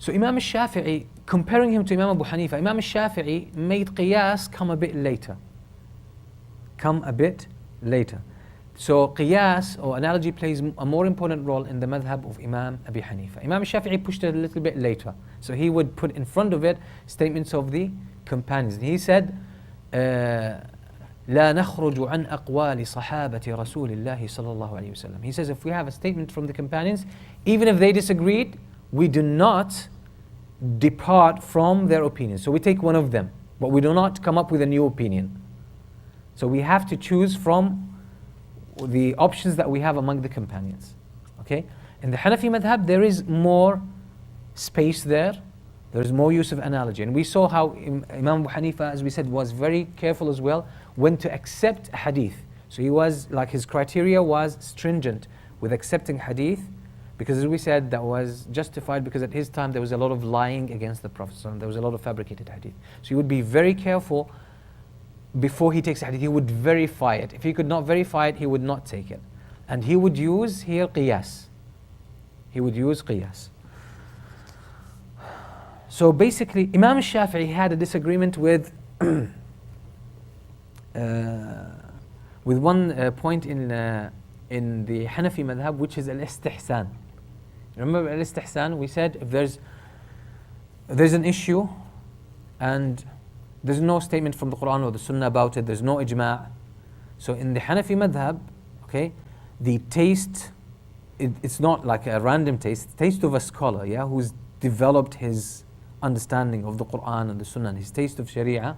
So Imam al-Shafi'i, comparing him to Imam Abu Hanifa, Imam al-Shafi'i made qiyas come a bit later. So qiyas or analogy plays a more important role in the madhab of Imam Abi Hanifa. Imam al-Shafi'i pushed it a little bit later. So he would put in front of it statements of the companions. He said, لا نخرج عن أقوال صحابة رسول الله صلى الله عليه وسلم. He says if we have a statement from the companions, even if they disagreed, we do not depart from their opinion. So we take one of them, but we do not come up with a new opinion. So we have to choose from the options that we have among the companions. Okay? In the Hanafi madhab, there is more space there. There is more use of analogy. And we saw how Imam Abu Hanifa, as we said, was very careful as well when to accept hadith. So he was, like his criteria was stringent with accepting hadith, because as we said, that was justified because at his time there was a lot of lying against the Prophet. There was a lot of fabricated hadith. So he would be very careful before he takes hadith. He would verify it. If he could not verify it, he would not take it. And he would use here qiyas. He would use qiyas. So basically, Imam Shafi'i had a disagreement with one point in the Hanafi madhab, which is al-istihsan. Remember al-istihsan? We said if there's an issue and there's no statement from the Quran or the Sunnah about it, there's no ijma'. So in the Hanafi madhab, okay, the taste, it's not like a random taste, the taste of a scholar, yeah, who's developed his understanding of the Quran and the Sunnah, and his taste of Sharia,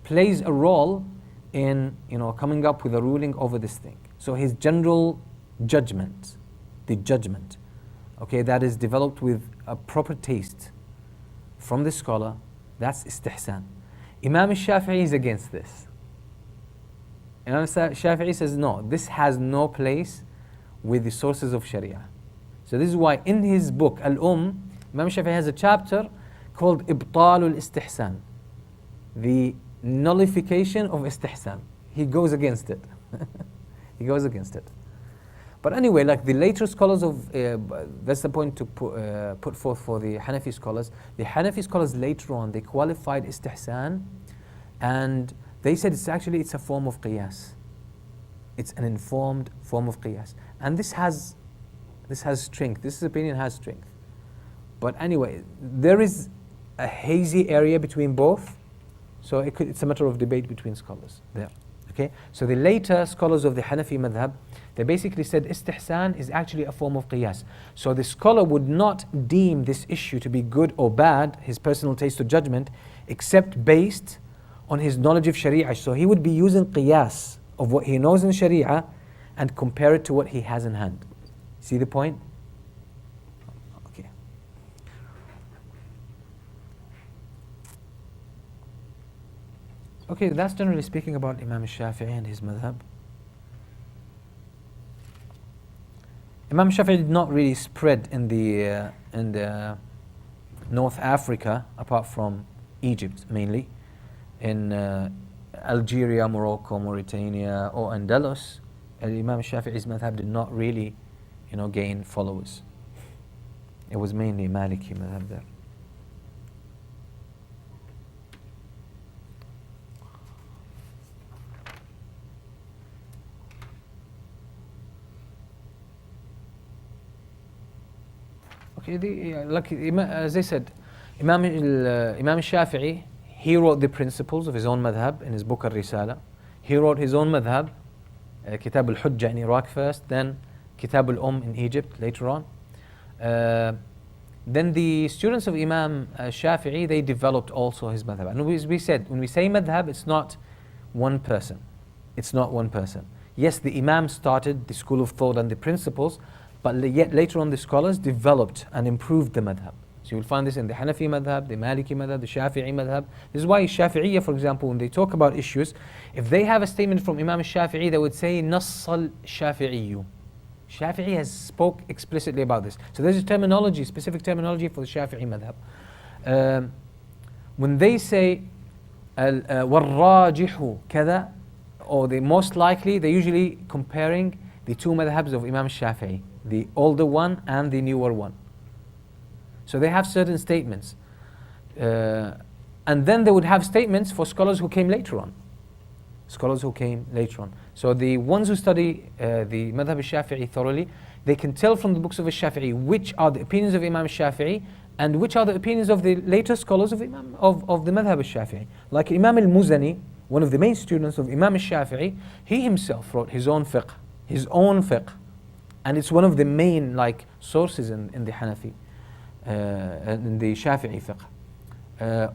plays a role in, coming up with a ruling over this thing. So his general judgment, the judgment, okay, that is developed with a proper taste from the scholar, that's istihsan. Imam al-Shafi'i is against this. Imam al-Shafi'i says no, this has no place with the sources of Sharia. So this is why in his book Al-Imam al-Shafi'i has a chapter called Ibtal al-Istihsan, the nullification of istihsan. He goes against it. He goes against it. But anyway, like the later scholars of, that's the point to put forth for the Hanafi scholars. The Hanafi scholars later on, they qualified istihsan, and they said it's a form of qiyas. It's an informed form of qiyas. And this has strength. This opinion has strength. But anyway, there is a hazy area between both. So it's a matter of debate between scholars there. Okay? So the later scholars of the Hanafi madhab, they basically said istihsan is actually a form of qiyas. So the scholar would not deem this issue to be good or bad, his personal taste or judgment, except based on his knowledge of Sharia. So he would be using qiyas of what he knows in Sharia and compare it to what he has in hand. See the point? Okay. Okay, that's generally speaking about Imam al-Shafi'i and his madhab. Imam Shafi'i did not really spread in the North Africa, apart from Egypt mainly. In Algeria, Morocco, Mauritania, or Andalus, Imam Shafi'i's madhab did not really, gain followers. It was mainly Maliki madhab there. Okay, as I said, Imam Shafi'i, he wrote the principles of his own madhab in his book Al-Risala. He wrote his own madhab, Kitab al-Hujjah in Iraq first, then Kitab al-Umm in Egypt later on. Then the students of Imam Shafi'i, they developed also his madhab. And we said, when we say madhab, it's not one person. It's not one person. Yes, the Imam started the school of thought and the principles, but yet later on the scholars developed and improved the madhab. So you will find this in the Hanafi madhab, the Maliki madhab, the Shafi'i madhab. This is why Shafi'iyya, for example, when they talk about issues, if they have a statement from Imam Shafi'i, they would say, Nassal Shafi'iyyu. Shafi'i has spoke explicitly about this. So there's a terminology, specific terminology for the Shafi'i madhab. when they say وَالرَّاجِحُ كذا, or the most likely, they're usually comparing the two madhabs of Imam Shafi'i, the older one and the newer one. So they have certain statements. And then they would have statements for scholars who came later on. Scholars who came later on. So the ones who study the madhab al-Shafi'i thoroughly, they can tell from the books of al-Shafi'i which are the opinions of Imam Shafi'i and which are the opinions of the later scholars of the madhab al-Shafi'i. Like Imam al-Muzani, one of the main students of Imam al-Shafi'i, he himself wrote his own fiqh. And it's one of the main sources in the Hanafi, in the Shafi'i fiqh.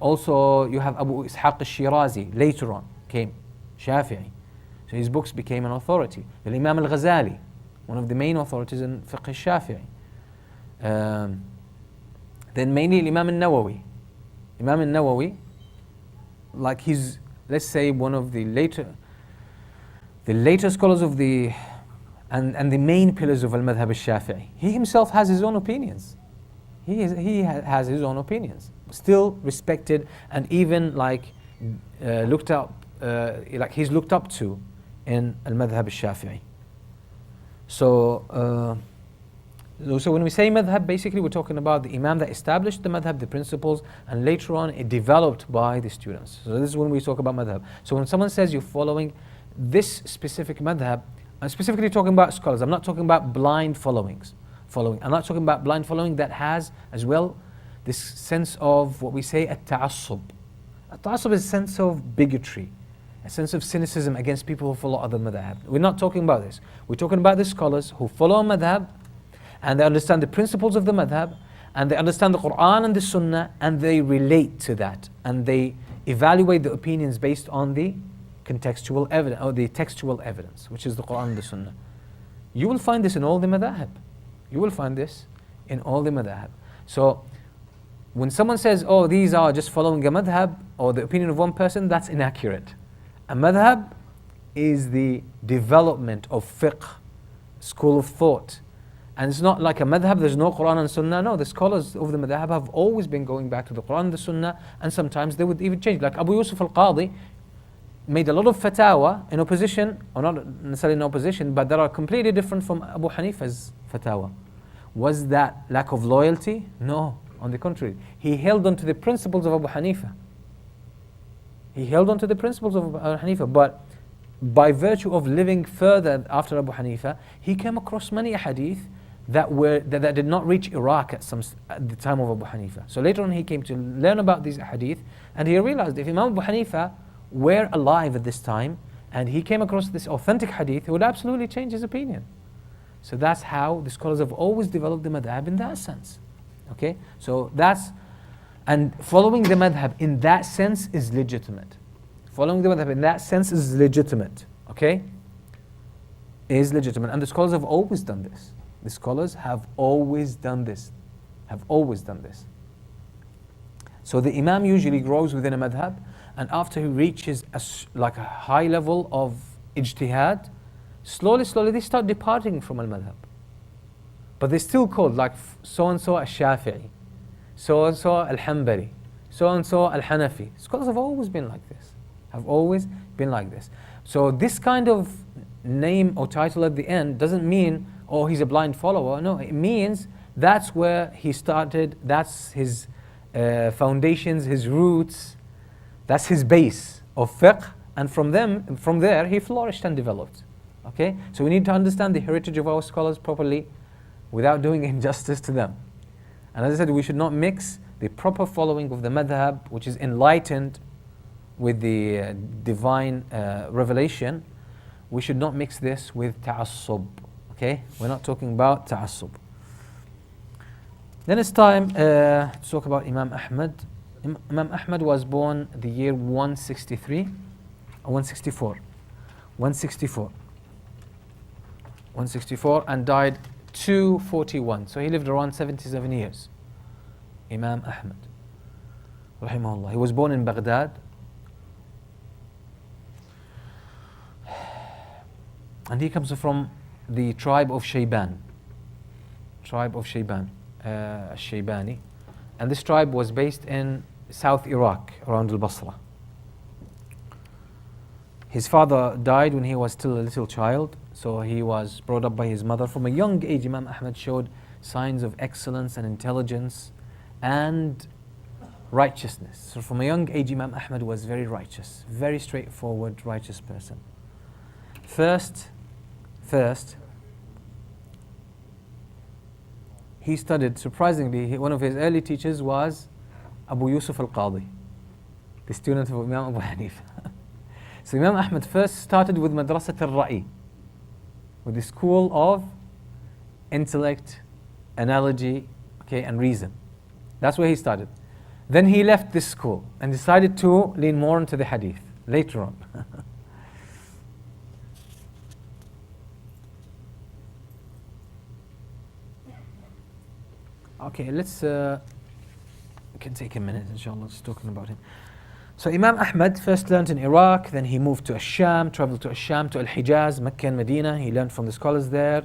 Also you have Abu Ishaq al-Shirazi, later on came Shafi'i. So his books became an authority. The Imam al-Ghazali, one of the main authorities in fiqh al-Shafi'i. Then mainly Imam al-Nawawi. Imam al-Nawawi, he's, let's say, one of the later scholars of the and the main pillars of al-Madhab al-Shafi'i. He himself has his own opinions. He has his own opinions, still respected and even looked up, he's looked up to in al-Madhab al-Shafi'i. So when we say madhab, basically we're talking about the imam that established the madhab, the principles, and later on it developed by the students. So this is when we talk about madhab. So when someone says you're following this specific madhab, I'm specifically talking about scholars. I'm not talking about blind following. I'm not talking about blind following that has as well this sense of what we say at-ta'assub. At-ta'assub is a sense of bigotry, a sense of cynicism against people who follow other madhab. We're not talking about this. We're talking about the scholars who follow a madhab and they understand the principles of the madhab and they understand the Quran and the Sunnah and they relate to that and they evaluate the opinions based on the contextual evidence or the textual evidence, which is the Quran and the Sunnah. You will find this in all the madhab. You will find this in all the madhab. So when someone says, oh, these are just following a madhab or the opinion of one person, that's inaccurate. A madhab is the development of fiqh, school of thought. And it's not like a madhab, there's no Quran and Sunnah. No, the scholars of the madhab have always been going back to the Quran and the Sunnah, and sometimes they would even change. Like Abu Yusuf al-Qadi made a lot of fatawa in opposition, or not necessarily in opposition, but that are completely different from Abu Hanifa's fatawa. Was that lack of loyalty? No, on the contrary. He held on to the principles of Abu Hanifa. But by virtue of living further after Abu Hanifa, he came across many hadith that did not reach Iraq at the time of Abu Hanifa. So later on he came to learn about these hadith, and he realized if Imam Abu Hanifa were alive at this time and he came across this authentic hadith, he would absolutely change his opinion. So that's how the scholars have always developed the madhab in that sense. Okay? So and following the madhab in that sense is legitimate. Following the madhab in that sense is legitimate. Okay? Is legitimate. And the scholars have always done this. The scholars have always done this. So the imam usually grows within a madhab, and after he reaches a high level of ijtihad, slowly they start departing from al-madhab. But they're still called so-and-so al-Shafi'i, so-and-so al-Hanbali, so-and-so al-Hanafi. Scholars have always been like this. So this kind of name or title at the end doesn't mean, oh, he's a blind follower. No, it means that's where he started, that's his foundations, his roots, that's his base of fiqh, and from there he flourished and developed. Okay? So we need to understand the heritage of our scholars properly without doing injustice to them. And as I said, we should not mix the proper following of the madhab, which is enlightened with the divine revelation. We should not mix this with ta'assub. Okay? We're not talking about ta'assub. Then it's time to talk about Imam Ahmad. Imam Ahmad was born the year 164, and died 241. So he lived around 77 years. Imam Ahmad, rahimahullah. He was born in Baghdad. And he comes from the tribe of Shaybani. Shaybani. And this tribe was based in South Iraq, around al-Basra. His father died when he was still a little child, so he was brought up by his mother. From a young age, Imam Ahmad showed signs of excellence and intelligence and righteousness. So from a young age, Imam Ahmad was very righteous, very straightforward, righteous person. First, he studied, surprisingly, one of his early teachers was Abu Yusuf al-Qadi, the student of Imam Abu Hanifa. So Imam Ahmad first started with Madrasat al-Ra'i, with the school of intellect, analogy, and reason. That's where he started. Then he left this school and decided to lean more into the hadith later on. Okay, let's, we can take a minute, inshallah, just talking about him. So Imam Ahmad first learned in Iraq, then he moved to Asham, traveled to Asham, to Al-Hijaz, Mecca and Medina. He learned from the scholars there.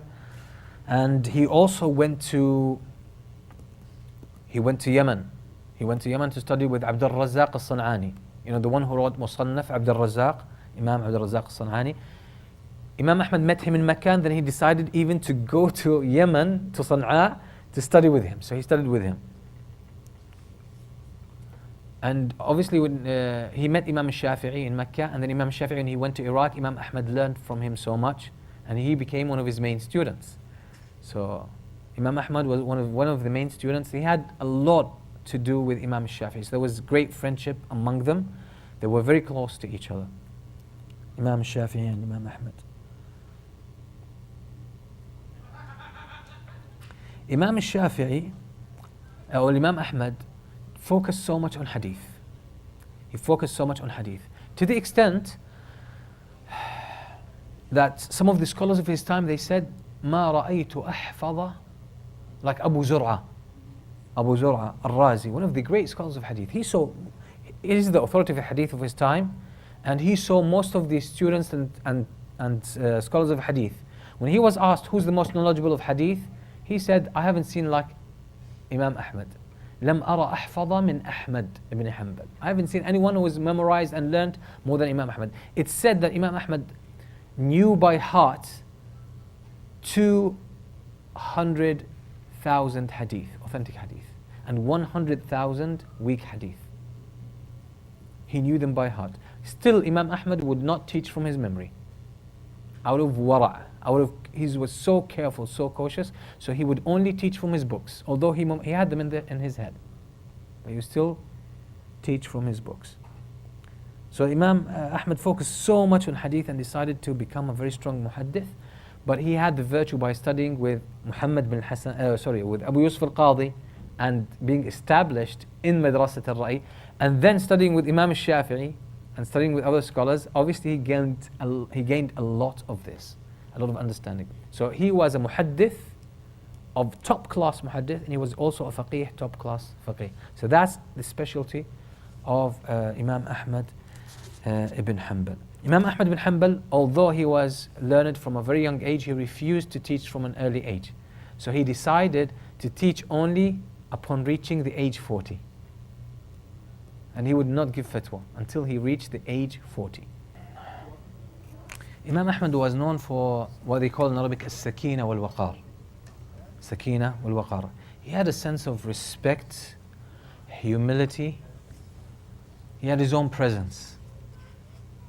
And he also went to Yemen. He went to Yemen to study with Abdul Razzaq al-San'ani. You know, the one who wrote Musannaf, Abdul Razzaq, Imam Abdul Razzaq al-San'ani. Imam Ahmad met him in Mecca, and then he decided even to go to Yemen, to Sana'a, to study with him. So he studied with him. And obviously when he met Imam al-Shafi'i in Mecca, and then Imam al-Shafi'i, when he went to Iraq, Imam Ahmad learned from him so much, and he became one of his main students. So Imam Ahmad was one of the main students. He had a lot to do with Imam al-Shafi'i. So there was great friendship among them. They were very close to each other, Imam al-Shafi'i and Imam Ahmad. Imam al-Shafi'i, or Imam Ahmad, focused so much on hadith. He focused so much on hadith, to the extent that some of the scholars of his time, they said, ما رأيت أحفظ, like Abu Zur'a al-Razi, one of the great scholars of hadith. He is the authoritative hadith of his time, and he saw most of the students and scholars of hadith. When he was asked who's the most knowledgeable of hadith, he said, I haven't seen like Imam Ahmad. لم أرى أحفظ من أحمد ibn Hanbal. I haven't seen anyone who has memorized and learned more than Imam Ahmad. It's said that Imam Ahmad knew by heart 200,000 hadith, authentic hadith, and 100,000 weak hadith. He knew them by heart. Still, Imam Ahmad would not teach from his memory. Out of wara', he was so careful, so cautious, so he would only teach from his books, although he had them in his head. But he would still teach from his books. So Imam Ahmad focused so much on hadith and decided to become a very strong muhaddith, but he had the virtue by studying with Muhammad bin Hassan, with Abu Yusuf al-Qadi, and being established in Madrasat al-Ra'i, and then studying with Imam al-Shafi'i, and studying with other scholars. Obviously he gained a lot of this, a lot of understanding. So he was a muhaddith of top class muhaddith, and he was also a faqih, top class faqih. So that's the specialty of Imam Ahmad ibn Hanbal. Imam Ahmad ibn Hanbal, although he was learned from a very young age, he refused to teach from an early age. So he decided to teach only upon reaching the age 40. And he would not give fatwa until he reached the age 40. Imam Ahmad was known for what they call in Arabic as-sakina wal-waqar. Sakina wal-waqar. He had a sense of respect, humility. He had his own presence.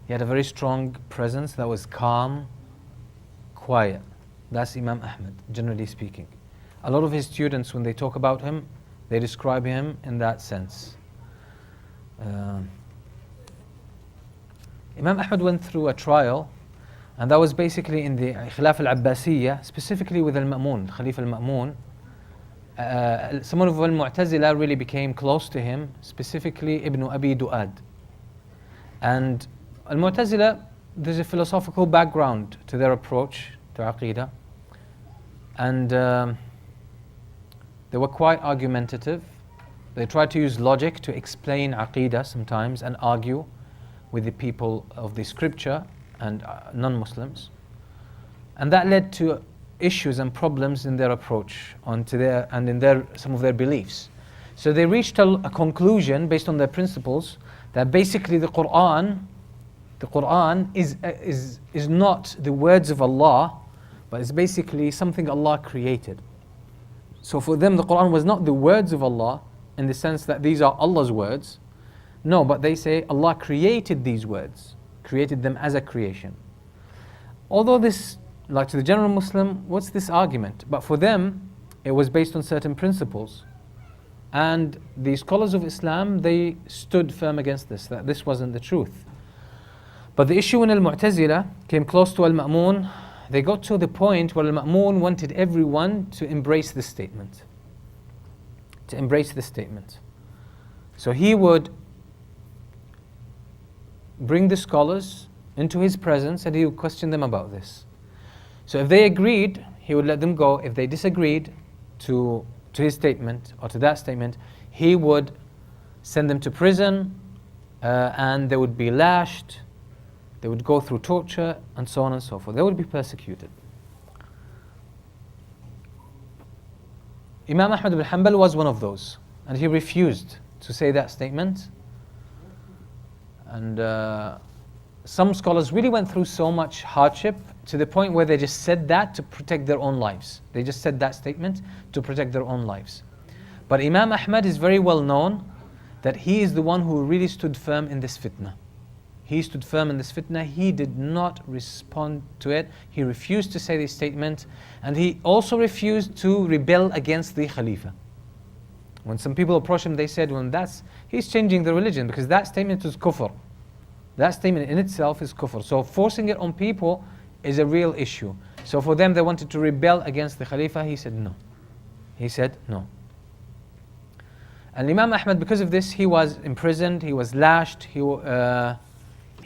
He had a very strong presence that was calm, quiet. That's Imam Ahmad, generally speaking. A lot of his students, when they talk about him, they describe him in that sense. Imam Ahmad went through a trial, and that was basically in the Khilaf al-Abbasiyya, specifically with al-Ma'mun, Khalifa al-Ma'mun. Someone of al-Mu'tazila really became close to him, specifically Ibn Abi Du'ad. And al-Mu'tazila, there's a philosophical background to their approach to Aqeedah. And they were quite argumentative. They tried to use logic to explain Aqeedah sometimes and argue with the people of the scripture and non-Muslims. And that led to issues and problems in their approach in some of their beliefs. So they reached a conclusion based on their principles that basically the Quran is not the words of Allah, but it's basically something Allah created. So for them the Quran was not the words of Allah in the sense that these are Allah's words. No, but they say Allah created these words, created them as a creation. Although this, like to the general Muslim, what's this argument? But for them, it was based on certain principles. And the scholars of Islam, they stood firm against this, that this wasn't the truth. But the issue in Al-Mu'tazila came close to Al-Ma'mun. They got to the point where Al-Ma'mun wanted everyone to embrace this statement. To embrace this statement. So he would bring the scholars into his presence and he would question them about this. So if they agreed, he would let them go. If they disagreed to his statement or to that statement, he would send them to prison and they would be lashed, they would go through torture and so on and so forth. They would be persecuted. Imam Ahmad ibn Hanbal was one of those, and he refused to say that statement. And some scholars really went through so much hardship to the point where they just said that to protect their own lives. They just said that statement to protect their own lives. But Imam Ahmad is very well known that he is the one who really stood firm in this fitna. He stood firm in this fitna. He did not respond to it. He refused to say this statement, and he also refused to rebel against the Khalifa. When some people approached him, they said, well, he's changing the religion, because that statement is kufr. That statement in itself is kufr. So forcing it on people is a real issue. So for them, they wanted to rebel against the Khalifa. He said no. He said no. And Imam Ahmad, because of this, he was imprisoned, he was lashed, he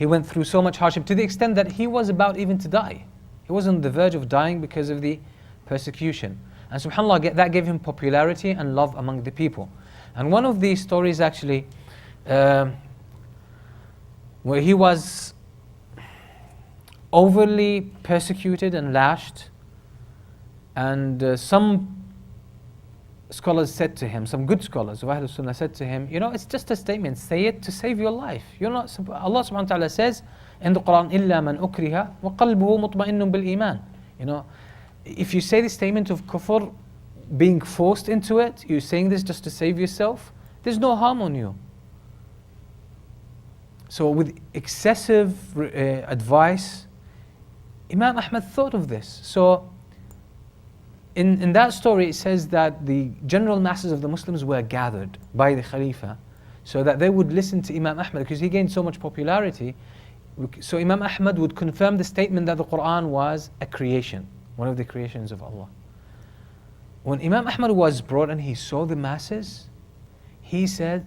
went through so much hardship to the extent that he was about even to die. He was on the verge of dying because of the persecution. And subhanAllah, that gave him popularity and love among the people. And one of these stories actually, where he was overly persecuted and lashed, and some scholars said to him, some good scholars of Ahlul Sunnah said to him, it's just a statement, say it to save your life. Allah subhanahu wa ta'ala says in the Quran, إِلَّا مَنْ أُكْرِهَ وَقَلْبُهُ مُطْمَئِنٌ بِالْإِيمَانِ. If you say the statement of kufr, being forced into it, you're saying this just to save yourself, there's no harm on you. So with excessive advice, Imam Ahmad thought of this. So in that story it says that the general masses of the Muslims were gathered by the Khalifa so that they would listen to Imam Ahmad, because he gained so much popularity. So Imam Ahmad would confirm the statement that the Quran was a creation, one of the creations of Allah. When Imam Ahmad was brought and he saw the masses, he said,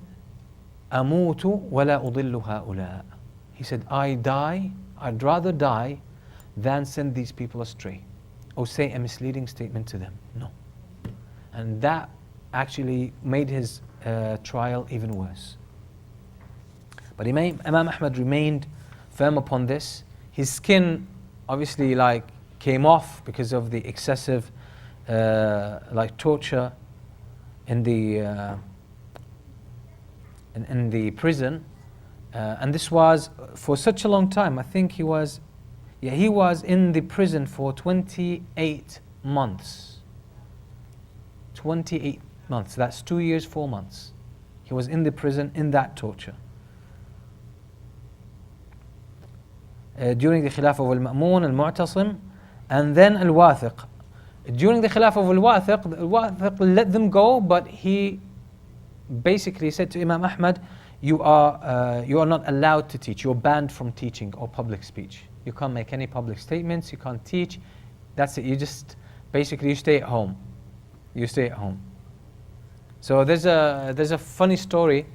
أَمُوتُ وَلَا أُضِلُّ هَؤُلَاءِ. He said, I'd rather die than send these people astray or say a misleading statement to them. No. And that actually made his trial even worse. But Imam Ahmad remained firm upon this. His skin obviously came off because of the excessive torture in the prison, and this was for such a long time. I think he was in the prison for 28 months. 28 months, that's 2 years, 4 months. He was in the prison in that torture. During the Khilafah of Al-Ma'mun, Al-Mu'tasem, and then Al-Wathiq. During the Khilafah of Al-Wathiq let them go, but he basically said to Imam Ahmad, you are not allowed to teach, you're banned from teaching or public speech. You can't make any public statements, you can't teach, that's it, you stay at home. You stay at home. So there's a funny story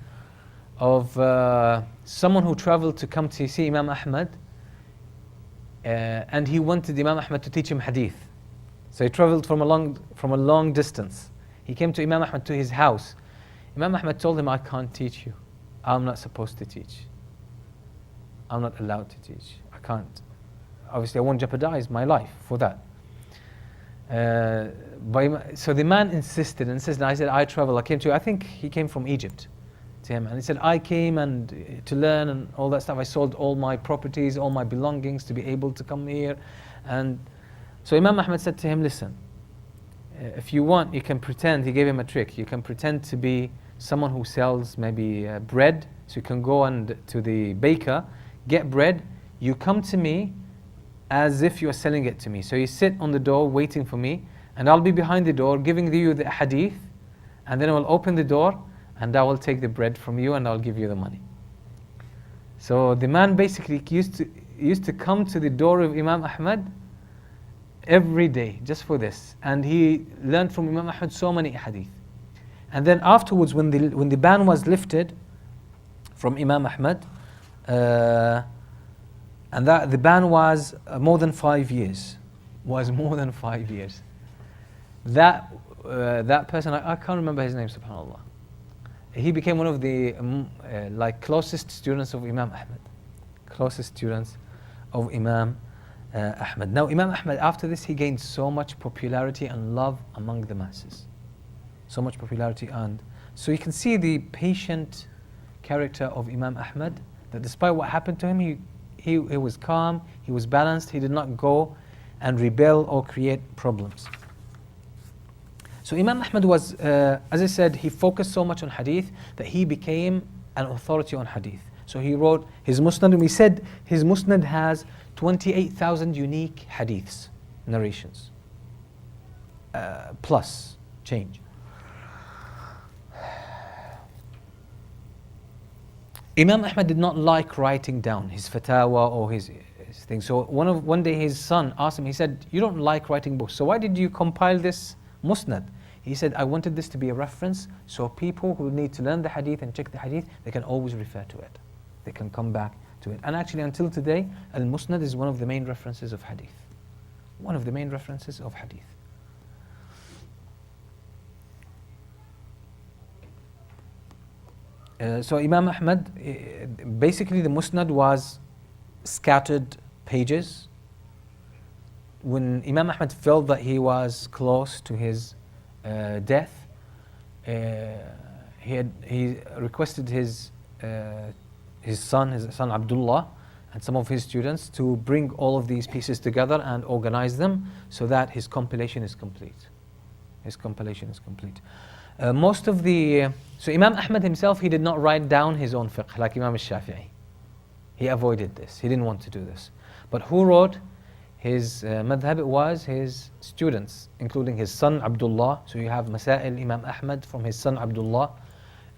of someone who traveled to come to see Imam Ahmad, and he wanted Imam Ahmad to teach him hadith. So he traveled from a long distance. He came to Imam Ahmad to his house. Imam Ahmad told him, I can't teach you. I'm not supposed to teach. I'm not allowed to teach. I can't. Obviously I won't jeopardize my life for that. So the man insisted and says, I said, I travel. I came to, I think he came from Egypt to him. And he said, I came and to learn and all that stuff. I sold all my properties, all my belongings to be able to come here. And so Imam Ahmad said to him, listen, if you want, you can pretend, he gave him a trick. You can pretend to be someone who sells maybe bread. So you can go and to the baker, get bread. You come to me as if you are selling it to me. So you sit on the door waiting for me, and I'll be behind the door giving you the hadith, and then I will open the door and I will take the bread from you and I'll give you the money. So the man basically used to come to the door of Imam Ahmad every day just for this, and he learned from Imam Ahmad so many hadith. And then afterwards, when the ban was lifted from Imam Ahmad, and that the ban was more than 5 years. That person, I can't remember his name, subhanAllah. He became one of the closest students of Imam Ahmad. Now Imam Ahmad, after this, he gained so much popularity and love among the masses. So much popularity, and so you can see the patient character of Imam Ahmad, that despite what happened to him, he was calm, he was balanced, he did not go and rebel or create problems. So Imam Ahmad was, as I said, he focused so much on hadith that he became an authority on hadith. So he wrote his Musnad, and we said his Musnad has 28,000 unique hadiths, narrations, plus change. Imam Ahmad did not like writing down his fatwa or his thing. So one day his son asked him, he said, you don't like writing books, so why did you compile this Musnad? He said, I wanted this to be a reference, so people who need to learn the hadith and check the hadith, they can always refer to it. They can come back to it. And actually until today, Al-Musnad is one of the main references of hadith. One of the main references of hadith. So Imam Ahmad, basically the Musnad was scattered pages. When Imam Ahmad felt that he was close to his death, he requested his son Abdullah and some of his students to bring all of these pieces together and organize them so that his compilation is complete. So Imam Ahmad himself, he did not write down his own fiqh like Imam al-Shafi'i. He avoided this. He didn't want to do this. But who wrote his madhab? It was his students, including his son Abdullah. So you have Masail Imam Ahmad from his son Abdullah.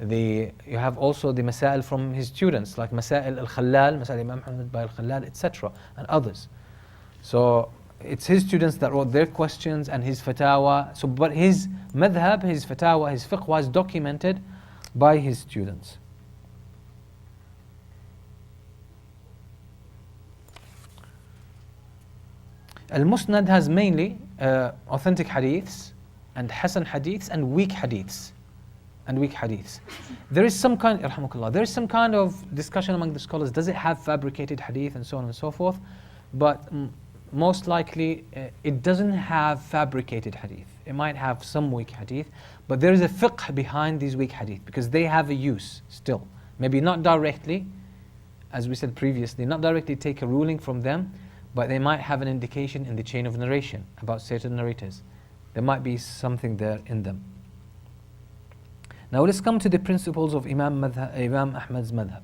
You have also the Masail from his students, like Masail al-Khallal, Masail Imam Ahmad by al-Khallal, etc., and others. So it's his students that wrote their questions and his fatawa. So, but his madhab, his fatawa, his fiqh was documented by his students. Al-Musnad has mainly authentic hadiths and hasan hadiths and weak hadiths. There is some kind of discussion among the scholars, does it have fabricated hadith and so on and so forth, but most likely it doesn't have fabricated hadith. It might have some weak hadith, but there is a fiqh behind these weak hadith because they have a use still. Maybe not directly, as we said previously, not directly take a ruling from them, but they might have an indication in the chain of narration about certain narrators. There might be something there in them. Now let's come to the principles of Imam Ahmad's madhab.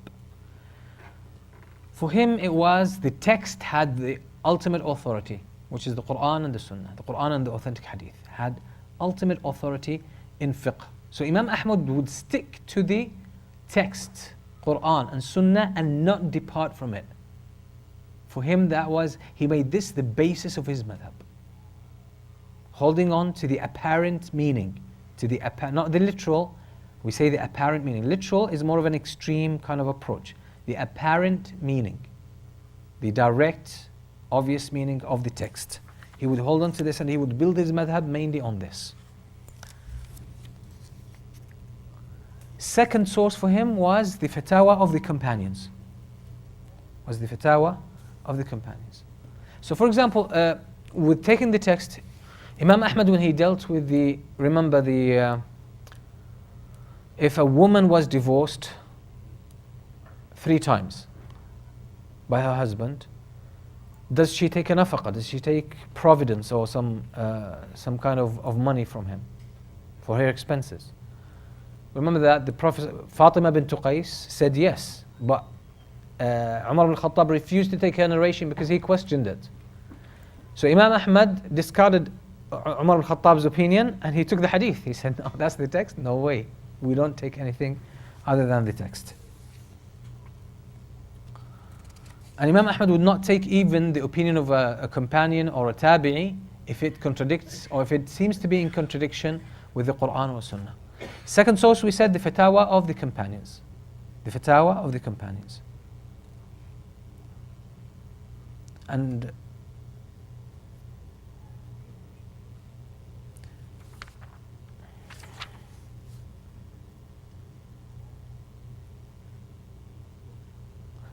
For him, it was the text had the ultimate authority, which is the Quran and the Sunnah. The Quran and the authentic hadith had ultimate authority in fiqh. So Imam Ahmad would stick to the text, Quran and Sunnah, and not depart from it. For him, he made this the basis of his madhab. Holding on to the apparent meaning, not the literal. We say the apparent meaning. Literal is more of an extreme kind of approach. The apparent meaning, the direct, obvious meaning of the text. He would hold on to this and he would build his madhab mainly on this. Second source for him was the fatwa of the companions. So for example, with taking the text, Imam Ahmad, when he dealt with the, remember if a woman was divorced 3 times by her husband, does she take a nafaqah? Does she take providence or some kind of money from him for her expenses? Remember that the Prophet Fatima bint Qais said yes, but Umar ibn Khattab refused to take her narration because he questioned it. So Imam Ahmad discarded Umar ibn Khattab's opinion and he took the hadith. He said, no, that's the text? No way. We don't take anything other than the text. And Imam Ahmad would not take even the opinion of a companion or a tabi'i if it contradicts or if it seems to be in contradiction with the Quran or Sunnah. Second source, we said the fatwa of the companions. The fatwa of the companions. And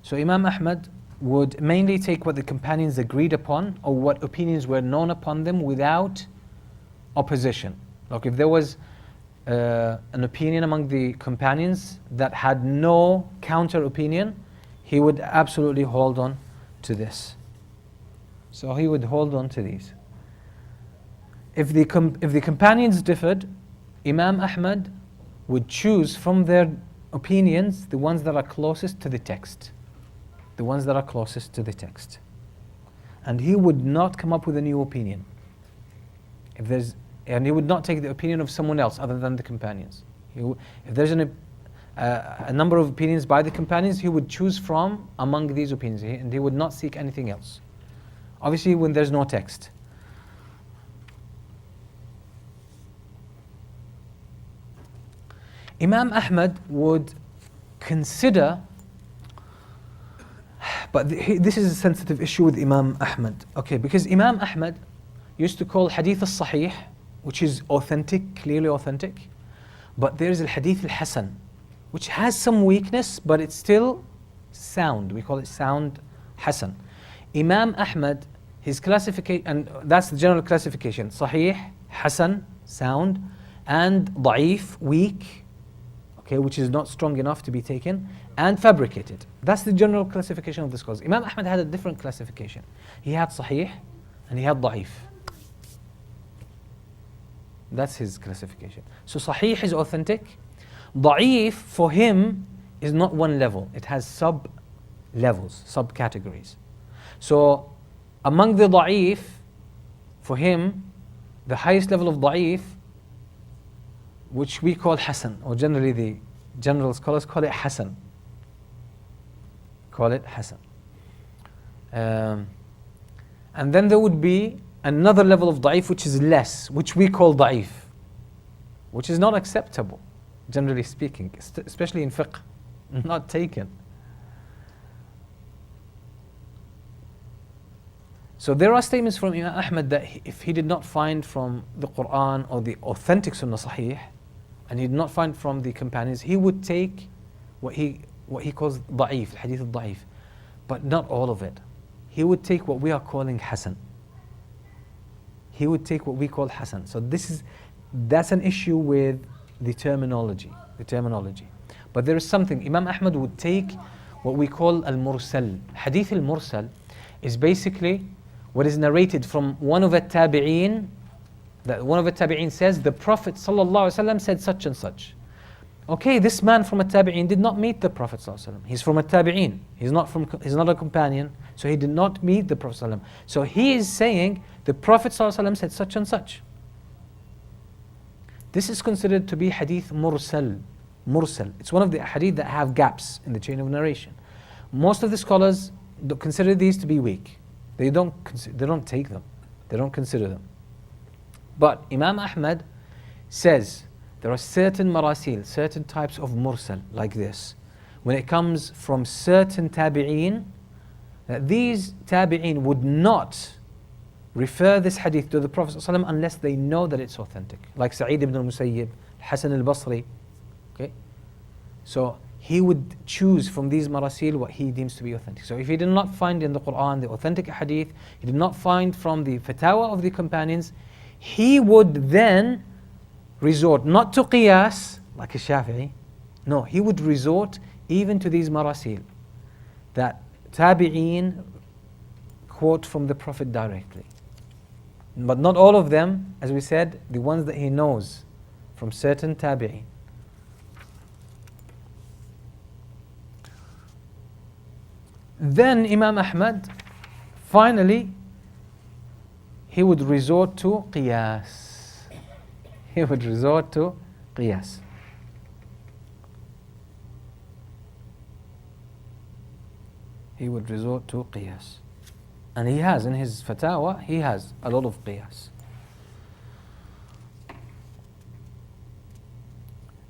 so Imam Ahmad would mainly take what the companions agreed upon or what opinions were known upon them without opposition. Like if there was an opinion among the companions that had no counter opinion, he would absolutely hold on to this. So he would hold on to these. If the companions differed, Imam Ahmad would choose from their opinions the ones that are closest to the text. The ones that are closest to the text. And he would not come up with a new opinion. And he would not take the opinion of someone else other than the companions. If there's a number of opinions by the companions, he would choose from among these opinions, and he would not seek anything else. Obviously, when there's no text. Imam Ahmad would consider, but this is a sensitive issue with Imam Ahmad. Okay, because Imam Ahmad used to call hadith al-sahih, which is authentic, clearly authentic, but there is al-hadith al-hasan, which has some weakness, but it's still sound. We call it sound hasan. Imam Ahmad, his classification, and that's the general classification: sahih, hasan, sound, and da'if, weak, okay, which is not strong enough to be taken, and fabricated. That's the general classification of the scholars. Imam Ahmad had a different classification. He had sahih and he had da'if. That's his classification. So sahih is authentic. Da'if for him is not one level. It has sub-levels, sub-categories. So among the da'if, for him, the highest level of da'if, which we call hasan, or generally the general scholars call it hasan. Call it hasan. And then there would be another level of da'if which is less, which we call da'if, which is not acceptable, generally speaking, especially in fiqh, not taken. So there are statements from Imam Ahmad that if he did not find from the Quran or the authentic Sunnah Sahih, and he did not find from the companions, he would take what he calls da'if, hadith al-da'if, but not all of it. He would take what we are calling hasan. He would take what we call hasan. So that's an issue with the terminology. But there is something, Imam Ahmad would take what we call al-mursal. Hadith al-mursal is basically what is narrated from one of the tabi'een, that one of the tabi'een says, the Prophet ﷺ said such and such. Okay, this man from a tabi'een did not meet the Prophet ﷺ. He's from a tabi'een. He's not a companion, so he did not meet the Prophet ﷺ. So he is saying, the Prophet ﷺ said such and such. This is considered to be hadith mursal. Mursal. It's one of the hadith that have gaps in the chain of narration. Most of the scholars consider these to be weak. They don't take them. They don't consider them. But Imam Ahmad says there are certain marasil, certain types of mursal like this. When it comes from certain tabi'een, that these tabi'een would not refer this hadith to the Prophet ﷺ unless they know that it's authentic. Like Sa'id ibn al-Musayyib, Hasan al-Basri. Okay? So he would choose from these marasil what he deems to be authentic. So if he did not find in the Quran the authentic hadith, he did not find from the fatwa of the companions, he would then resort not to qiyas like a Shafi'i, no, he would resort even to these marasil that tabi'een quote from the Prophet directly. But not all of them, as we said, the ones that he knows from certain tabi'een. Then Imam Ahmad, finally, he would resort to qiyas. He would resort to qiyas. He would resort to qiyas. And he has, in his fatawa, he has a lot of qiyas.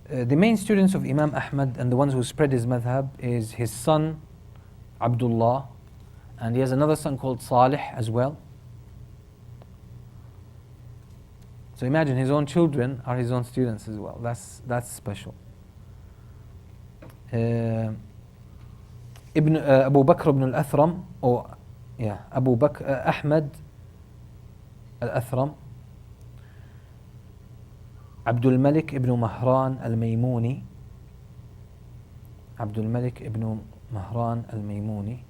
The main students of Imam Ahmad and the ones who spread his madhab is his son, Abdullah, and he has another son called Salih as well. So imagine his own children are his own students as well. That's special. Abu Bakr ibn al-Athram, Abu Bakr Ahmad al-Athram, Abdul Malik ibn Mahran al-Maymuni, Abdul Malik ibn Mahran al-Maymuni,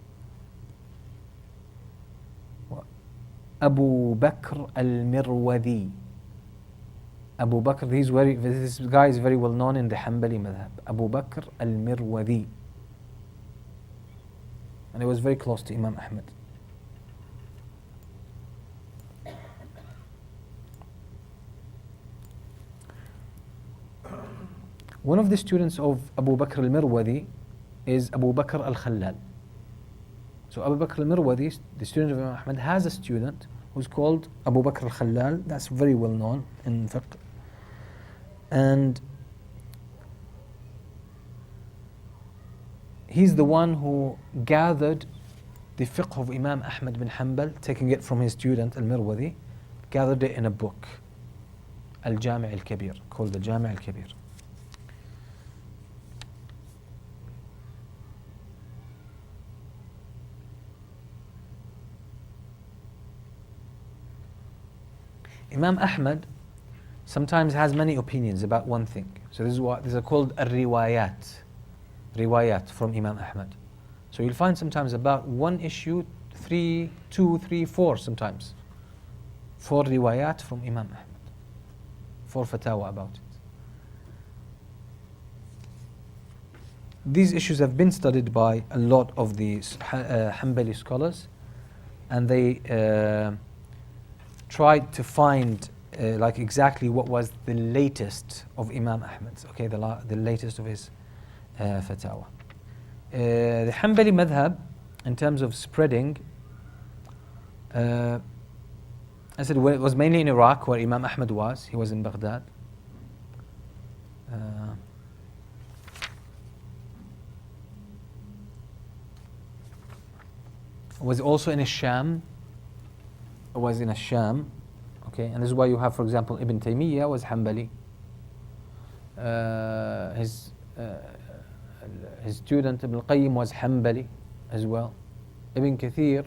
Abu Bakr al-Mirwadi. Abu Bakr, this guy is very well known in the Hanbali madhab. Abu Bakr al-Mirwadi. And he was very close to Imam Ahmad. One of the students of Abu Bakr al-Mirwadi is Abu Bakr al-Khallal. So Abu Bakr al-Mirwadi, the student of Imam Ahmad, has a student who's called Abu Bakr al-Khallal. That's very well known in fiqh. And he's the one who gathered the fiqh of Imam Ahmad bin Hanbal, taking it from his student al-Mirwadi, gathered it in a book, Al-Jami' al-Kabir, called the Jami' al-Kabir. Imam Ahmad sometimes has many opinions about one thing. So these are called riwayat from Imam Ahmad. So you'll find sometimes about one issue, 3, 2, 3, 4 sometimes. 4 riwayat from Imam Ahmad. 4 fatawa about it. These issues have been studied by a lot of the Hanbali scholars, and they tried to find like exactly what was the latest of Imam Ahmad, okay, the latest of his fatawa. The Hanbali madhab, in terms of spreading, I said it was mainly in Iraq where Imam Ahmad was. He was in Baghdad. Was also in Sham. Was in Sham, okay, and this is why you have, for example, Ibn Taymiyyah was Hanbali. His student Ibn Qayyim was Hanbali as well. Ibn Kathir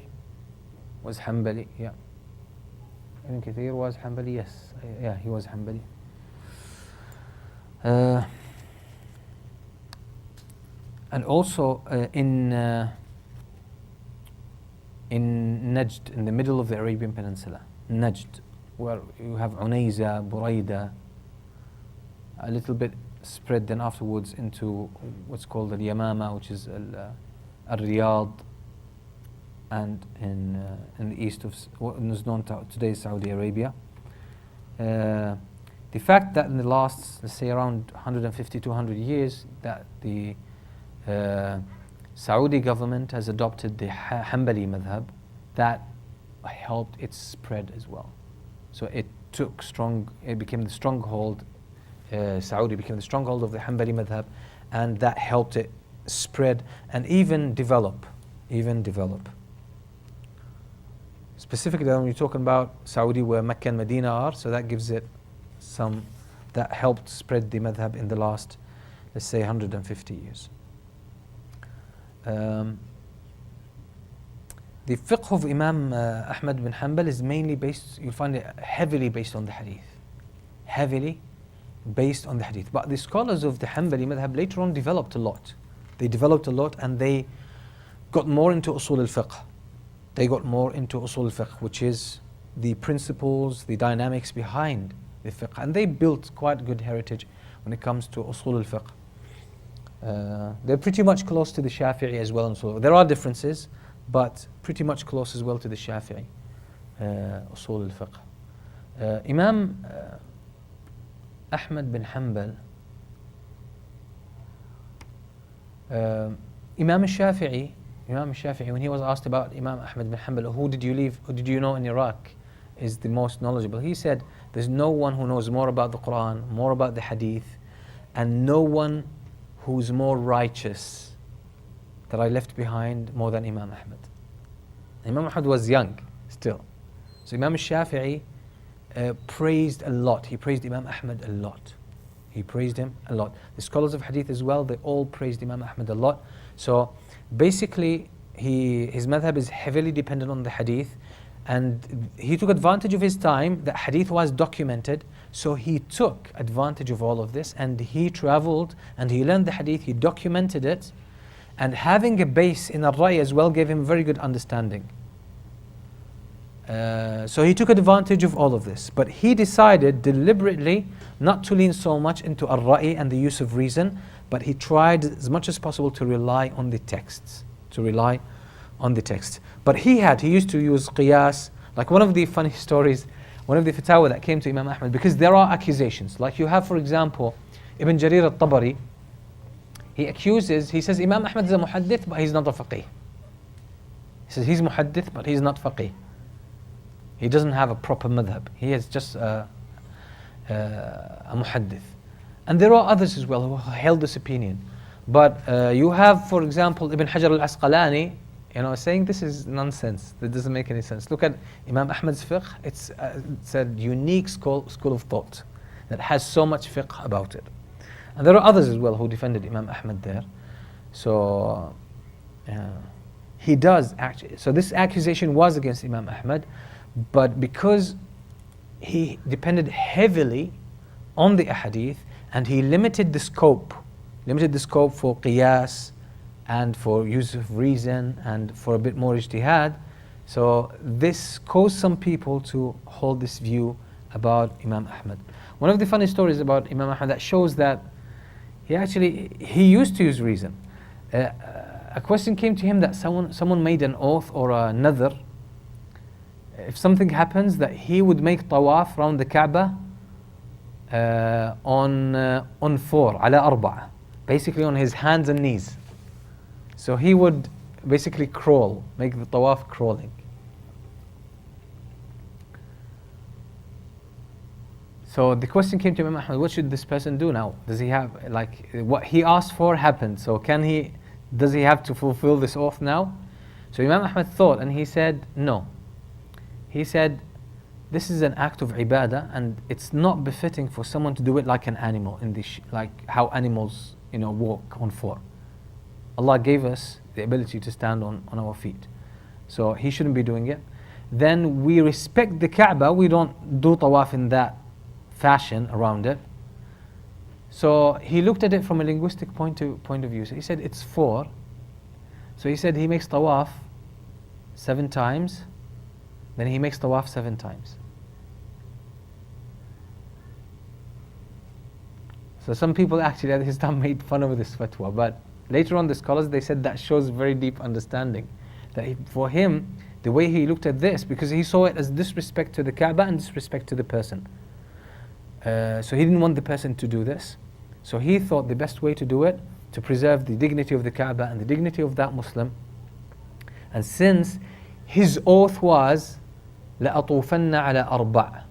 was Hanbali, yeah. Ibn Kathir was Hanbali, yes, yeah, he was Hanbali. And also in Najd, in the middle of the Arabian Peninsula, Najd, where you have Unayza, Burayda, a little bit spread then afterwards into what's called Al-Yamama, which is Al-Riyadh, and in the east of what is known today as Saudi Arabia. The fact that in the last, let's say, around 150, 200 years, that the Saudi government has adopted the Hanbali madhab, that helped its spread as well. So it became the stronghold, Saudi became the stronghold of the Hanbali madhab, and that helped it spread and even develop. Specifically when you're talking about Saudi where Mecca and Medina are, so that gives it that helped spread the madhab in the last, let's say, 150 years. The the fiqh of Imam Ahmad bin Hanbal is mainly based, you'll find it heavily based on the hadith. Heavily based on the hadith. But the scholars of the Hanbali madhab later on developed a lot. They developed a lot and they got more into usul al-fiqh. They got more into usul al-fiqh, which is the principles, the dynamics behind the fiqh. And they built quite good heritage when it comes to usul al-fiqh. They're pretty much close to the Shafi'i as well. There are differences, but pretty much close as well to the Shafi'i, usul al-fiqh. Imam Ahmad bin Hanbal, Imam al-Shafi'i, when he was asked about Imam Ahmad bin Hanbal, who did you know in Iraq is the most knowledgeable? He said, there's no one who knows more about the Quran, more about the hadith, and no one who's more righteous that I left behind more than Imam Ahmad. Imam Ahmad was young still. So Imam al-Shafi'i praised a lot. He praised Imam Ahmad a lot. He praised him a lot. The scholars of hadith as well, they all praised Imam Ahmad a lot. So basically, his madhab is heavily dependent on the hadith, and he took advantage of his time that hadith was documented. So he took advantage of all of this, and he traveled and he learned the hadith, he documented it, and having a base in al-Ra'i as well gave him very good understanding. So he took advantage of all of this, but he decided deliberately not to lean so much into al-Ra'i and the use of reason, but he tried as much as possible to rely on the texts, But he used to use qiyas. Like one of the funny stories, one of the fatawa that came to Imam Ahmad, because there are accusations. Like you have, for example, Ibn Jarir al-Tabari. He says Imam Ahmad is a muhaddith, but he's not a faqih. He says he's muhaddith, but he's not faqih. He doesn't have a proper madhab. He is just a muhaddith. And there are others as well who held this opinion. But you have, for example, Ibn Hajar al-Asqalani, saying this is nonsense. That doesn't make any sense. Look at Imam Ahmad's fiqh. It's a unique school of thought that has so much fiqh about it. And there are others as well who defended Imam Ahmad there. So he does actually. So this accusation was against Imam Ahmad, but because he depended heavily on the ahadith and he limited the scope for qiyas and for use of reason and for a bit more ijtihad. So this caused some people to hold this view about Imam Ahmad. One of the funny stories about Imam Ahmad that shows that he used to use reason. A question came to him that someone made an oath or a nadhr. If something happens, that he would make tawaf around the Kaaba on four, ala arba'a, basically on his hands and knees. So he would basically crawl, make the tawaf crawling. So the question came to Imam Ahmad, what should this person do now? Does he have, what he asked for happened, so does he have to fulfill this oath now? So Imam Ahmad thought, and he said, no. He said, this is an act of ibadah, and it's not befitting for someone to do it like an animal, like how animals, walk on four. Allah gave us the ability to stand on our feet. So he shouldn't be doing it. Then we respect the Kaaba, we don't do tawaf in that fashion around it. So he looked at it from a linguistic point of view. So he said it's four. So he said he makes tawaf 7 times, then he makes tawaf 7 times. So some people actually at his time made fun of this fatwa, but later on the scholars, they said that shows very deep understanding. That for him, the way he looked at this, because he saw it as disrespect to the Kaaba and disrespect to the person. So he didn't want the person to do this. So he thought the best way to do it, to preserve the dignity of the Kaaba and the dignity of that Muslim. And since his oath was, لَأَطُوفَنَّ عَلَى أَرْبَعٍ,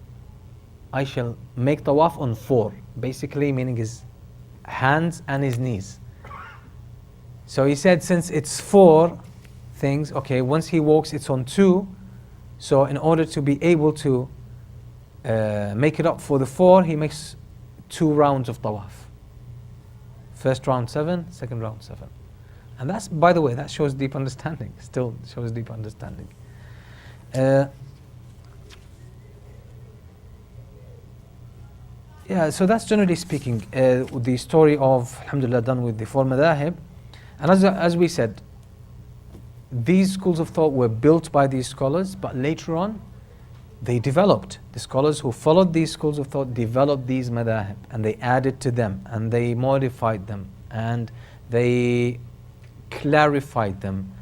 I shall make tawaf on 4, basically meaning his hands and his knees. So he said, since it's 4 things, okay, once he walks it's on 2, so in order to be able to make it up for the 4, he makes 2 rounds of tawaf. First round 7, second round 7. And that's, by the way, that shows deep understanding, still shows deep understanding. Yeah, so that's generally speaking the story of, alhamdulillah, done with the four madahib. And as we said, these schools of thought were built by these scholars, but later on, they developed. The scholars who followed these schools of thought developed these madahib, and they added to them, and they modified them, and they clarified them,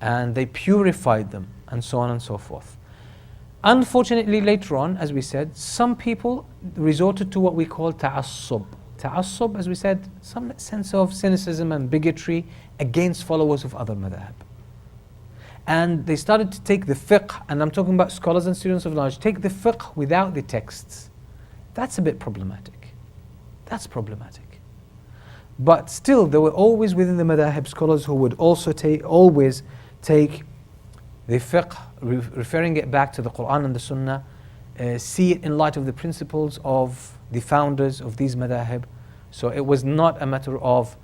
and they purified them, and so on and so forth. Unfortunately, later on, as we said, some people resorted to what we call ta'assub. Ta'assub, as we said, some sense of cynicism and bigotry against followers of other madhab. And they started to take the fiqh, and I'm talking about scholars and students of knowledge, take the fiqh without the texts. That's a bit problematic. That's problematic. But still, there were always within the madhab scholars who would also always take the fiqh, referring it back to the Quran and the Sunnah, see it in light of the principles of the founders of these madhab. So it was not a matter of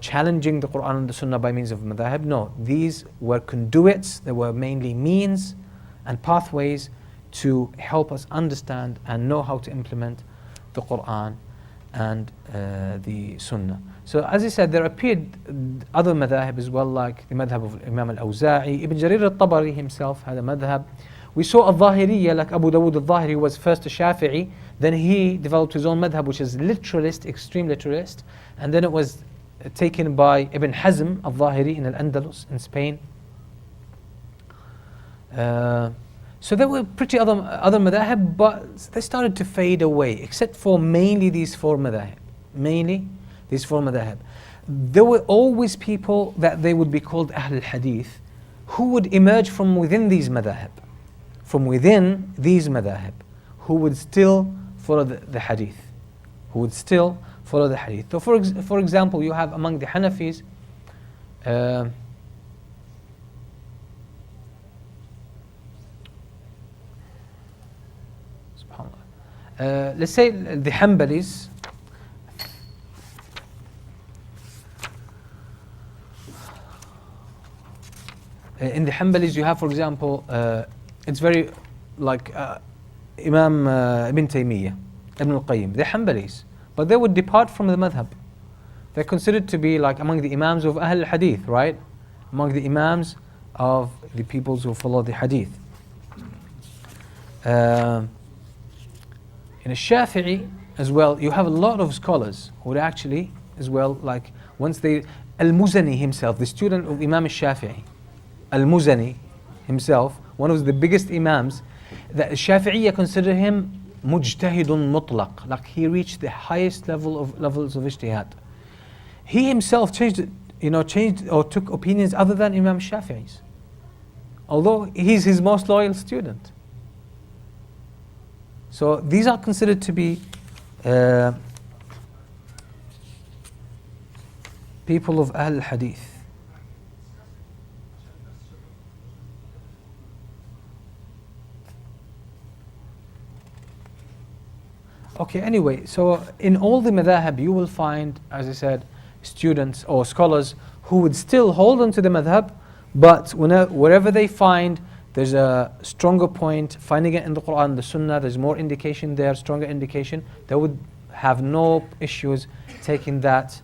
challenging the Quran and the Sunnah by means of madhab. No, these were conduits, they were mainly means and pathways to help us understand and know how to implement the Quran and the Sunnah. So as I said, there appeared other madhab as well, like the madhab of Imam al-Awza'i. Ibn Jarir al-Tabari himself had a madhab. We saw al-Zahiriyya, like Abu Dawud al-Zahiri was first a Shafi'i, then he developed his own madhab, which is literalist, extreme literalist, and then it was taken by Ibn Hazm al-Zahiri in Al-Andalus in Spain. So there were pretty other madhab, but they started to fade away, except for mainly these four madhab. Mainly these four madhab. There were always people that they would be called Ahl al-Hadith, who would emerge from within these madhab. From within these madhab, who would still follow the hadith. Who would still follow the hadith. So for example, you have among the Hanafis, let's say the Hanbalis. In the Hanbalis, you have, for example, it's very like Imam Ibn Taymiyyah, Ibn al-Qayyim. They're Hanbalis, but they would depart from the madhab. They're considered to be like among the Imams of Ahl al-Hadith, right? Among the Imams of the peoples who follow the Hadith. In a Shafi'i as well, you have a lot of scholars who would actually, as well, like once they, Al-Muzani himself, the student of Imam al-Shafi'i, Al-Muzani himself, one of the biggest Imams, that Shafi'iyya consider him mujtahidun mutlaq, like he reached the highest levels of ijtihad. He himself changed or took opinions other than Imam Shafi'i's, although he's his most loyal student. So these are considered to be people of Ahl Hadith. Okay, anyway, so in all the madhab you will find, as I said, students or scholars who would still hold on to the madhab, but wherever they find there's a stronger point, finding it in the Quran, the Sunnah, there's more indication there, stronger indication, they would have no issues taking that,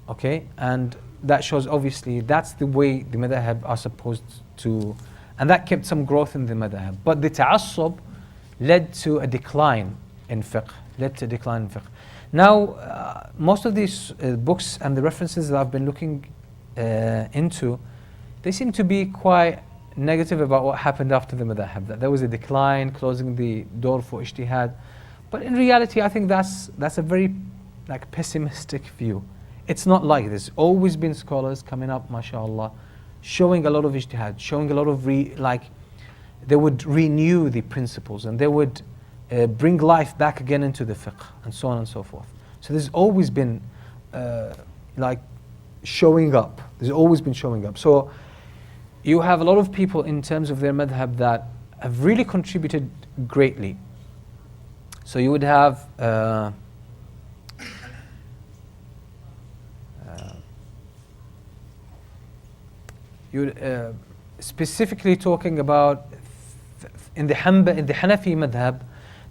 okay? And that shows obviously that's the way the madhab are supposed to, and that kept some growth in the madhab. But the ta'assub led to a decline in fiqh, Now, most of these books and the references that I've been looking into, they seem to be quite negative about what happened after the madhab, that there was a decline, closing the door for ijtihad. But in reality, I think that's a very pessimistic view. It's not like this. Always been scholars coming up, mashallah, showing a lot of ijtihad, showing a lot of they would renew the principles and they would bring life back again into the fiqh and so on and so forth. So there's always been showing up. There's always been showing up. So you have a lot of people in terms of their madhab that have really contributed greatly. So you would have you're specifically talking about in the Hanafi madhab,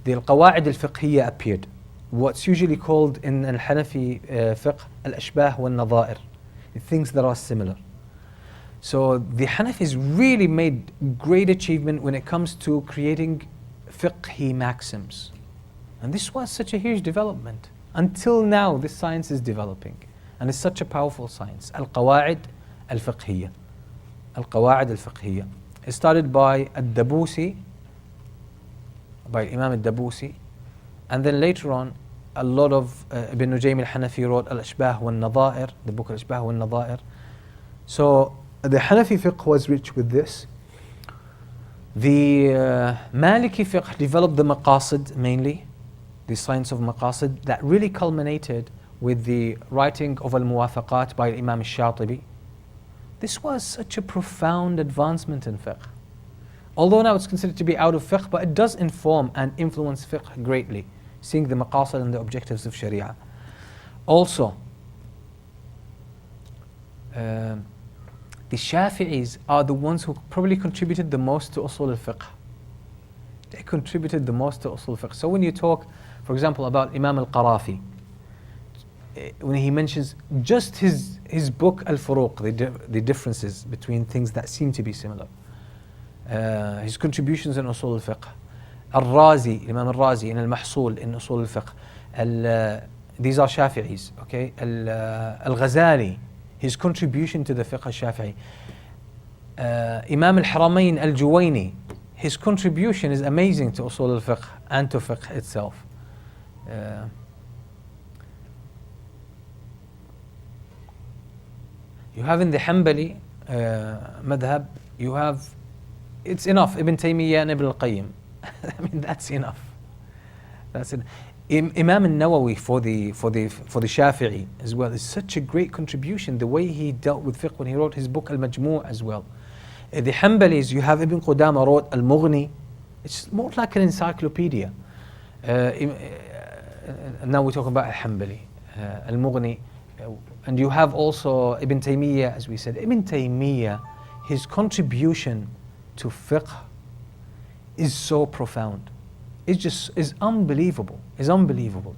the al-Qawa'id al-Fiqhiyya appeared. What's usually called in al-Hanafi fiqh al-Ashbah wal-Nadha'ir, the things that are similar. So the Hanafis really made great achievement when it comes to creating fiqhi maxims. And this was such a huge development. Until now, this science is developing. And it's such a powerful science. Al-Qawa'id al-Fiqhiyya. Al-Qawa'id al-Fiqhiyya. It started by Al-Dabusi, by Imam Al-Dabusi. And then later on, a lot of Ibn Nujaym al-Hanafi wrote Al-Ashbah wal-Nadha'ir, the book Al-Ashbah wal-Nadha'ir. So the Hanafi fiqh was rich with this. The Maliki fiqh developed the maqasid mainly, the science of maqasid, that really culminated with the writing of Al-Muwafaqat by Imam al-Shatibi. This was such a profound advancement in fiqh. Although now it's considered to be out of fiqh, but it does inform and influence fiqh greatly, seeing the maqasid and the objectives of Sharia. Also, the Shafi'is are the ones who probably contributed the most to usul al-fiqh. They contributed the most to usul al-fiqh. So when you talk, for example, about Imam al-Qarafi, when he mentions just his book Al-Furuq, the differences between things that seem to be similar, his contributions in usul al-fiqh, Al-Razi, Imam Al-Razi in Al-Mahsul in usul al-fiqh, these are Shafi'is, okay? Al-Ghazali, his contribution to the fiqh al-Shafi'i. Imam al-Haramain al-Juwayni, his contribution is amazing to usul al-fiqh and to fiqh itself. You have in the Hanbali madhab, you have, it's enough, Ibn Taymiyyah and Ibn al-Qayyim. I mean, that's enough. That's it. Imam al-Nawawi for the Shafi'i as well is such a great contribution, the way he dealt with fiqh when he wrote his book Al-Majmu' as well. The Hanbalis, you have Ibn Qudama wrote Al-Mughni. It's more like an encyclopedia. Now we're talking about Al-Hanbali, Al-Mughni. And you have also Ibn Taymiyyah, as we said. Ibn Taymiyyah, his contribution to fiqh is so profound. It just is unbelievable,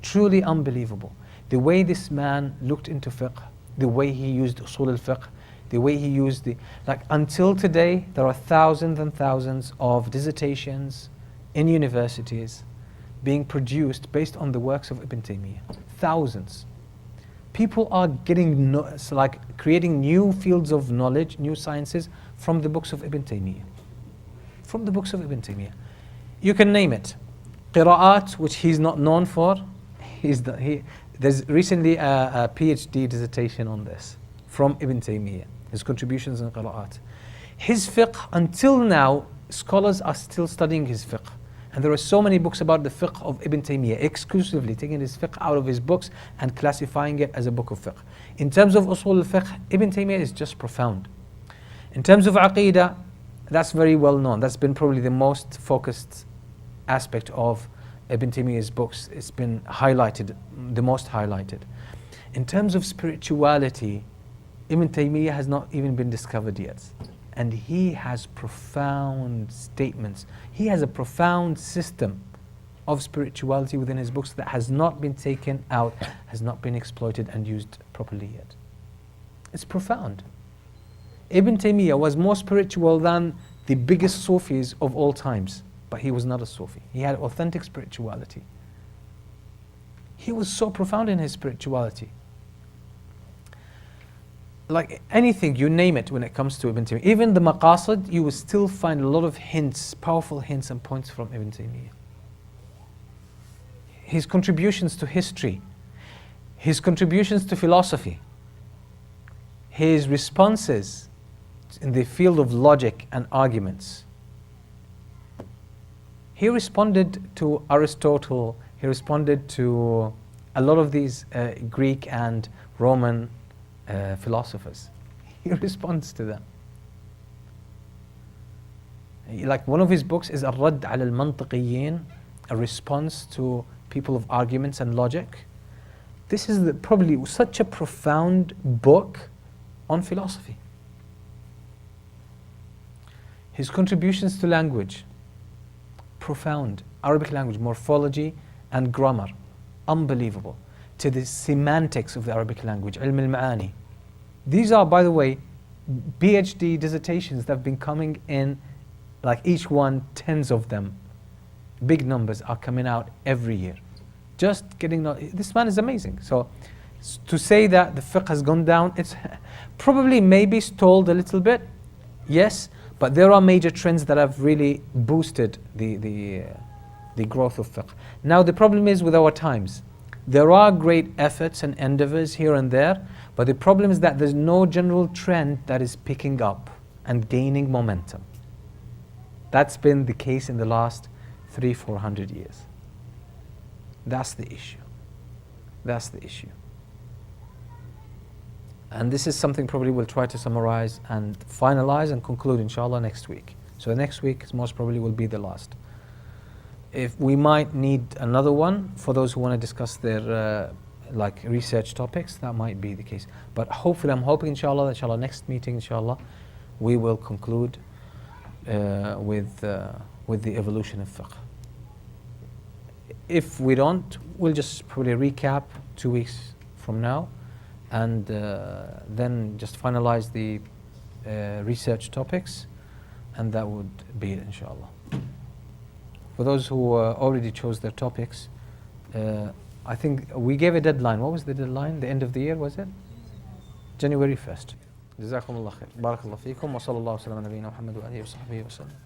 truly unbelievable. The way this man looked into fiqh, the way he used usul al-fiqh, the way he used until today, there are thousands and thousands of dissertations in universities being produced based on the works of Ibn Taymiyyah. Thousands. People are creating new fields of knowledge, new sciences from the books of Ibn Taymiyyah. From the books of Ibn Taymiyyah. You can name it. Qira'at, which he's not known for. There's recently a PhD dissertation on this from Ibn Taymiyyah, his contributions in Qira'at. His fiqh, until now, scholars are still studying his fiqh. And there are so many books about the fiqh of Ibn Taymiyyah, exclusively taking his fiqh out of his books and classifying it as a book of fiqh. In terms of usul al-fiqh, Ibn Taymiyyah is just profound. In terms of aqeedah, that's very well known. That's been probably the most focused aspect of Ibn Taymiyyah's books. It's been highlighted, the most highlighted. In terms of spirituality, Ibn Taymiyyah has not even been discovered yet. And he has profound statements. He has a profound system of spirituality within his books that has not been taken out, has not been exploited and used properly yet. It's profound. Ibn Taymiyyah was more spiritual than the biggest Sufis of all times, but he was not a Sufi. He had authentic spirituality. He was so profound in his spirituality. Like anything, you name it when it comes to Ibn Taymiyyah. Even the maqasid, you will still find a lot of hints, powerful hints and points from Ibn Taymiyyah. His contributions to history, his contributions to philosophy, his responses in the field of logic and arguments. He responded to Aristotle, he responded to a lot of these Greek and Roman philosophers. He responds to them. Like one of his books is Al-Radd ala al-Mantiqiyyin, a response to people of arguments and logic. This is probably such a profound book on philosophy. His contributions to language, profound. Arabic language, morphology and grammar, unbelievable. To the semantics of the Arabic language, ilm al-ma'ani. These are, by the way, PhD dissertations that have been coming in, like each one, tens of them. Big numbers are coming out every year. Just getting, this man is amazing. So to say that the fiqh has gone down, it's probably maybe stalled a little bit, yes, but there are major trends that have really boosted the growth of fiqh. Now the problem is with our times. There are great efforts and endeavors here and there, but the problem is that there's no general trend that is picking up and gaining momentum. That's been the case in the last 300-400 years. That's the issue. That's the issue. And this is something probably we'll try to summarize and finalize and conclude inshallah next week. So next week most probably will be the last. If we might need another one for those who want to discuss their like research topics, that might be the case. But hopefully, I'm hoping inshallah, next meeting inshallah, we will conclude with the evolution of fiqh. If we don't, we'll just probably recap 2 weeks from now, and then just finalize the research topics, and that would be it inshallah. For those who already chose their topics, I think we gave a deadline. What was the deadline? The end of the year, was it? January 1st. جزاكم الله خير. بارك الله فيكم وصلى الله وسلم على نبينا محمد وآله وصحبه وسلم.